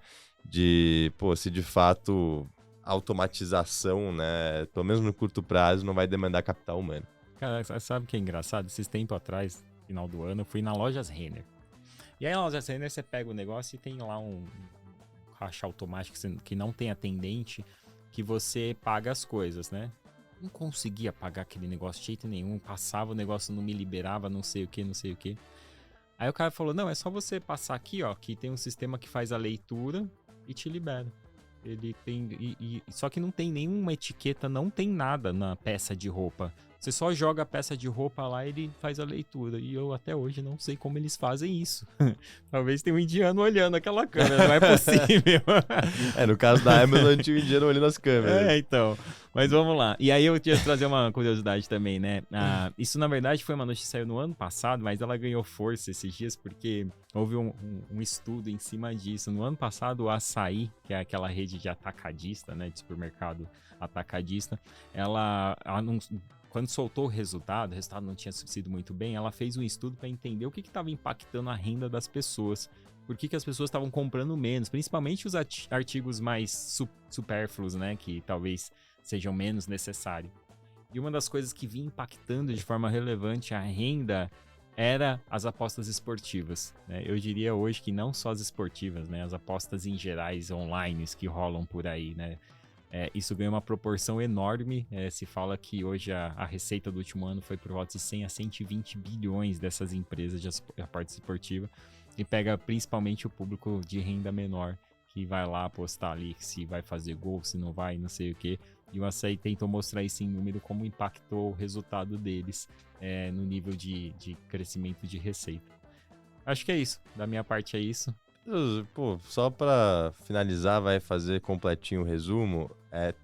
Se de fato a automatização, né? Pelo menos no curto prazo, não vai demandar capital humano. Cara, sabe o que é engraçado? Esses tempos atrás, final do ano, eu fui na Lojas Renner. E aí na Lojas Renner você pega o negócio e tem lá um caixa automático que não tem atendente, que você paga as coisas, né? não conseguia pagar aquele negócio de jeito nenhum, passava o negócio, não me liberava, não sei o que, não sei o que. Aí o cara falou, não, é só você passar aqui, ó, que tem um sistema que faz a leitura e te libera. Ele tem, só que não tem nenhuma etiqueta, não tem nada na peça de roupa. Você só joga a peça de roupa lá e ele faz a leitura. E eu até hoje não sei como eles fazem isso. Talvez tenha um indiano olhando aquela câmera, não é possível. No caso da Amazon, tinha um indiano olhando as câmeras. Então. Mas vamos lá. E aí eu tinha que trazer uma curiosidade também, né? Isso, na verdade, foi uma notícia que saiu no ano passado, mas ela ganhou força esses dias porque houve um estudo em cima disso. No ano passado, o Açaí, que é aquela rede de atacadista, né? De supermercado atacadista, ela quando soltou o resultado não tinha sido muito bem, ela fez um estudo para entender o que estava impactando a renda das pessoas. Por que as pessoas estavam comprando menos, principalmente os artigos mais supérfluos, né? Que talvez sejam menos necessários. E uma das coisas que vinha impactando de forma relevante a renda era as apostas esportivas, né? Eu diria hoje que não só as esportivas, né? As apostas em gerais online que rolam por aí, né? Isso ganha uma proporção enorme. Se fala que hoje a receita do último ano foi por volta de 100 a 120 bilhões dessas empresas de aposta esportiva. E pega principalmente o público de renda menor, que vai lá apostar ali se vai fazer gol, se não vai, não sei o quê. E o Açaí tentou mostrar isso em número, como impactou o resultado deles no nível de crescimento de receita. Acho que é isso. Da minha parte é isso. Pô, só pra finalizar, vai fazer completinho o resumo.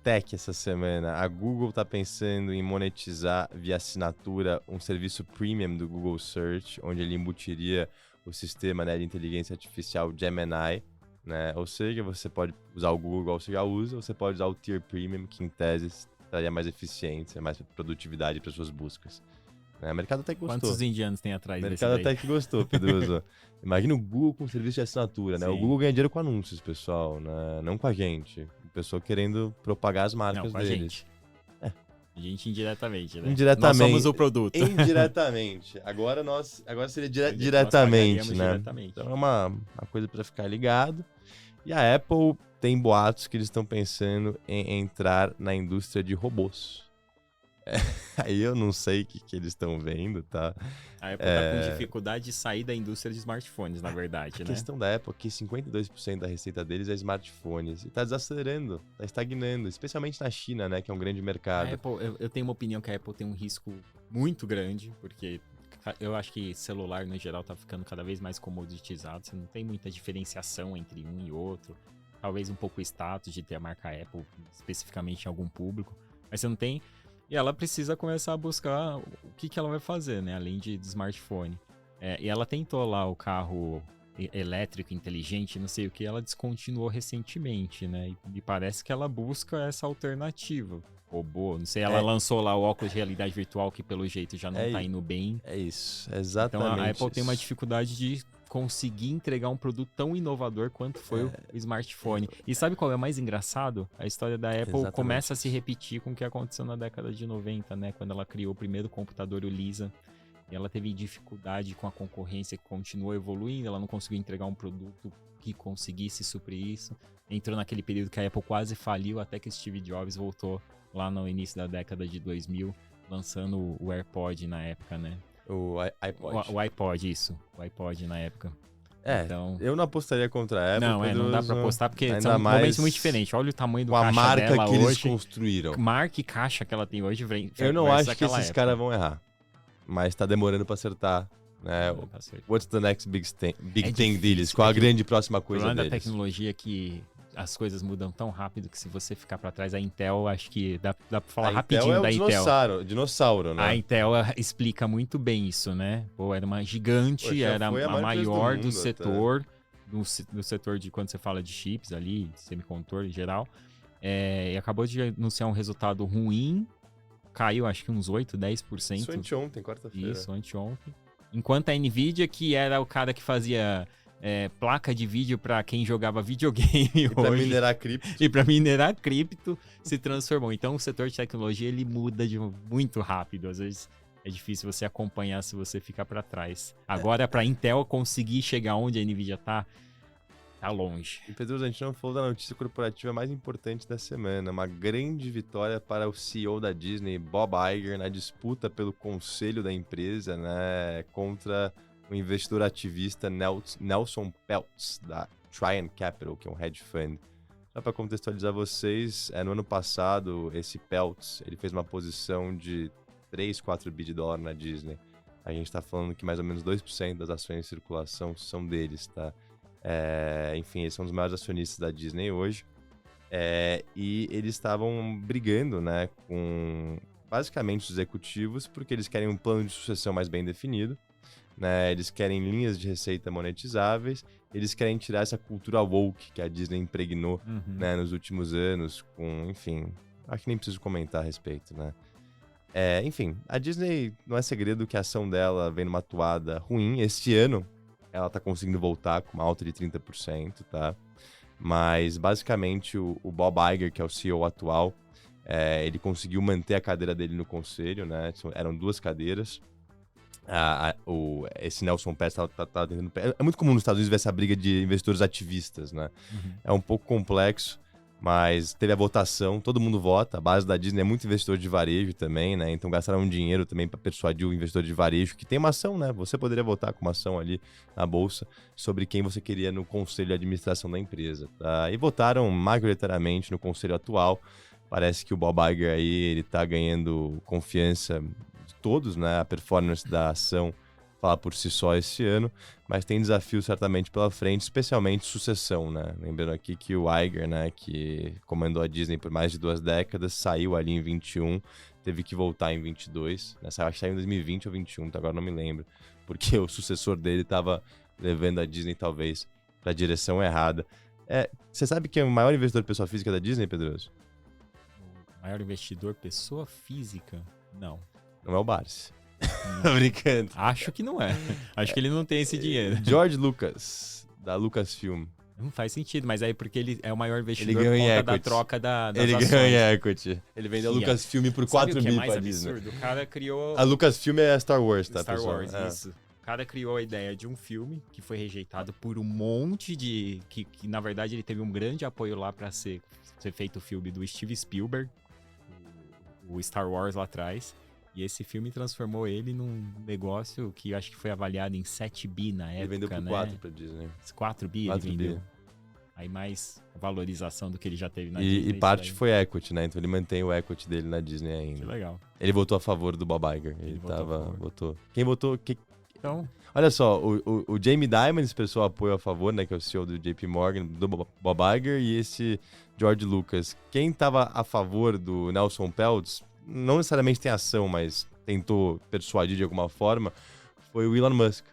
Tech essa semana. A Google tá pensando em monetizar via assinatura um serviço premium do Google Search, onde ele embutiria o sistema, né, de inteligência artificial Gemini, né? Ou seja, você pode usar o Google igual você já usa, ou você pode usar o Tier Premium, que em tese traria mais eficiência, mais produtividade para suas buscas. O mercado até que gostou. Quantos indianos tem atrás desse daí? O mercado até que gostou, Pedroso. Imagina o Google com serviço de assinatura, né? Sim. O Google ganha dinheiro com anúncios, pessoal, né? Não com a gente. O pessoal querendo propagar as marcas deles. Gente. A gente indiretamente, né? Indiretamente. Nós somos o produto. Indiretamente. Agora seria diretamente, né? Diretamente. Então é uma coisa para ficar ligado. E a Apple tem boatos que eles estão pensando em entrar na indústria de robôs. Aí eu não sei o que eles estão vendo, tá? A Apple tá com dificuldade de sair da indústria de smartphones, na verdade, né? A questão da Apple é que 52% da receita deles é smartphones. E tá desacelerando, tá estagnando, especialmente na China, né? Que é um grande mercado. A Apple, eu tenho uma opinião que a Apple tem um risco muito grande, porque eu acho que celular, no geral, tá ficando cada vez mais comoditizado. Você não tem muita diferenciação entre um e outro. Talvez um pouco o status de ter a marca Apple, especificamente em algum público. Mas você não tem... E ela precisa começar a buscar o que ela vai fazer, né? Além de smartphone. E ela tentou lá o carro elétrico, inteligente, não sei o que, ela descontinuou recentemente, né? E parece que ela busca essa alternativa. Robô, não sei, ela lançou lá o óculos de realidade virtual, que pelo jeito já não tá indo bem. É isso, exatamente. Então a Apple tem uma dificuldade de conseguir entregar um produto tão inovador quanto foi o smartphone. E sabe qual é o mais engraçado? A história da Apple começa a se repetir com o que aconteceu na década de 90, né? Quando ela criou o primeiro computador, o Lisa. E ela teve dificuldade com a concorrência que continuou evoluindo, ela não conseguiu entregar um produto que conseguisse suprir isso. Entrou naquele período que a Apple quase faliu, até que Steve Jobs voltou lá no início da década de 2000, lançando o AirPod na época, né? O iPod. O iPod, isso. O iPod na época. Então, eu não apostaria contra a Apple. Não dá pra apostar, porque são momentos muito diferentes. Olha o tamanho do caixa marca dela que hoje. Eles construíram. Marca e caixa que ela tem hoje. Eu não acho que esses caras vão errar. Mas tá demorando pra acertar, né? What's the next big thing deles? Qual a grande próxima coisa deles? Da tecnologia que as coisas mudam tão rápido que se você ficar pra trás, a Intel, acho que dá pra falar rapidinho da Intel. Dinossauro, né? A Intel explica muito bem isso, né? Pô, era uma gigante, era a maior do setor, do setor de quando você fala de chips ali, semicondutor em geral. E acabou de anunciar um resultado ruim, caiu acho que uns 8, 10%. Isso anteontem, quarta-feira. Isso, anteontem. Enquanto a Nvidia, que era o cara que fazia placa de vídeo para quem jogava videogame e para minerar cripto. E para minerar cripto se transformou. Então o setor de tecnologia ele muda muito rápido. Às vezes é difícil você acompanhar se você ficar para trás. Agora, para a Intel conseguir chegar onde a Nvidia tá, Tá longe. E, Pedro, a gente não falou da notícia corporativa mais importante da semana. Uma grande vitória para o CEO da Disney, Bob Iger, na disputa pelo conselho da empresa, né, contra o investidor ativista Nelson Peltz, da Trian Capital, que é um hedge fund. Só para contextualizar vocês, no ano passado, esse Peltz, ele fez uma posição de 3, 4 bi de dólar na Disney. A gente está falando que mais ou menos 2% das ações em circulação são deles, tá? Enfim, eles são os maiores acionistas da Disney hoje. E eles estavam brigando, né, com basicamente os executivos, porque eles querem um plano de sucessão mais bem definido, né? Eles querem linhas de receita monetizáveis, eles querem tirar essa cultura woke que a Disney impregnou, né, nos últimos anos, enfim, acho que nem preciso comentar a respeito, né? Enfim, a Disney, não é segredo que a ação dela vem numa toada ruim. Este ano, ela tá conseguindo voltar com uma alta de 30%, tá? Mas, basicamente, o Bob Iger, que é o CEO atual, ele conseguiu manter a cadeira dele no conselho, né? Eram 2 cadeiras. Esse Nelson Peltz tá tentando... É muito comum nos Estados Unidos ver essa briga de investidores ativistas, né? É um pouco complexo, mas teve a votação, todo mundo vota. A base da Disney é muito investidor de varejo também, né? Então gastaram dinheiro também para persuadir o investidor de varejo que tem uma ação, né? Você poderia votar com uma ação ali na bolsa sobre quem você queria no conselho de administração da empresa, tá? E votaram majoritariamente no conselho atual. Parece que o Bob Iger aí, ele tá ganhando confiança de todos, né? A performance da ação fala por si só esse ano, mas tem desafios certamente pela frente, especialmente sucessão, né? Lembrando aqui que o Iger, né, que comandou a Disney por mais de 2 décadas, saiu ali em 21, teve que voltar em 22, né? Acho que saiu em 2020 ou 21, agora não me lembro, porque o sucessor dele estava levando a Disney, talvez, para a direção errada. Você sabe quem é o maior investidor de pessoa física da Disney, Pedroso? O maior investidor pessoa física? Não. Não é o Barsi. Tô brincando. Acho que não é. Acho que ele não tem esse dinheiro. George Lucas, da Lucasfilm. Não faz sentido, mas aí porque ele é o maior investidor Ele ganhou por em conta da equity. troca das Ele ações. ganhou em equity. Ele vendeu a Que Lucasfilm por Sabe 4 o que é bi mais pra Disney. absurdo? O cara criou... A Lucasfilm é a Star Wars, tá, Star pessoal? Wars, isso. O cara criou a ideia de um filme que foi rejeitado por um monte de... Que na verdade ele teve um grande apoio lá pra ser feito o filme do Steve Spielberg, o Star Wars lá atrás. E esse filme transformou ele num negócio que eu acho que foi avaliado em 7 bi na época, Ele vendeu por né? 4 pra Disney. 4 bi 4 ele vendeu. bi. Aí mais valorização do que ele já teve na E Disney. parte isso daí. foi equity, né? Então ele mantém o equity dele na Disney Que ainda. legal. Ele votou a favor do Bob Iger. Ele votou a favor. Votou. Quem votou... Então, Olha só, o Jamie Dimon expressou apoio a favor, né? Que é o CEO do JP Morgan, do Bob Iger, e esse George Lucas. Quem tava a favor do Nelson Peltz, não necessariamente tem ação, mas tentou persuadir de alguma forma, foi o Elon Musk.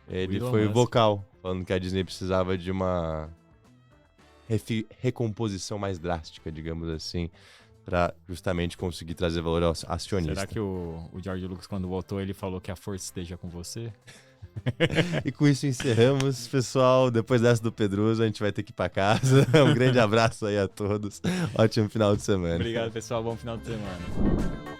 Ele Elon foi Musk. vocal, falando que a Disney precisava de uma recomposição mais drástica, digamos assim, para justamente conseguir trazer valor ao acionista. será que o George Lucas, quando voltou, ele falou que a força esteja com você? E com isso encerramos, pessoal. Depois dessa do Pedroso, a gente vai ter que ir para casa. Um grande abraço aí a todos. Ótimo final de semana. Obrigado, pessoal. Bom final de semana.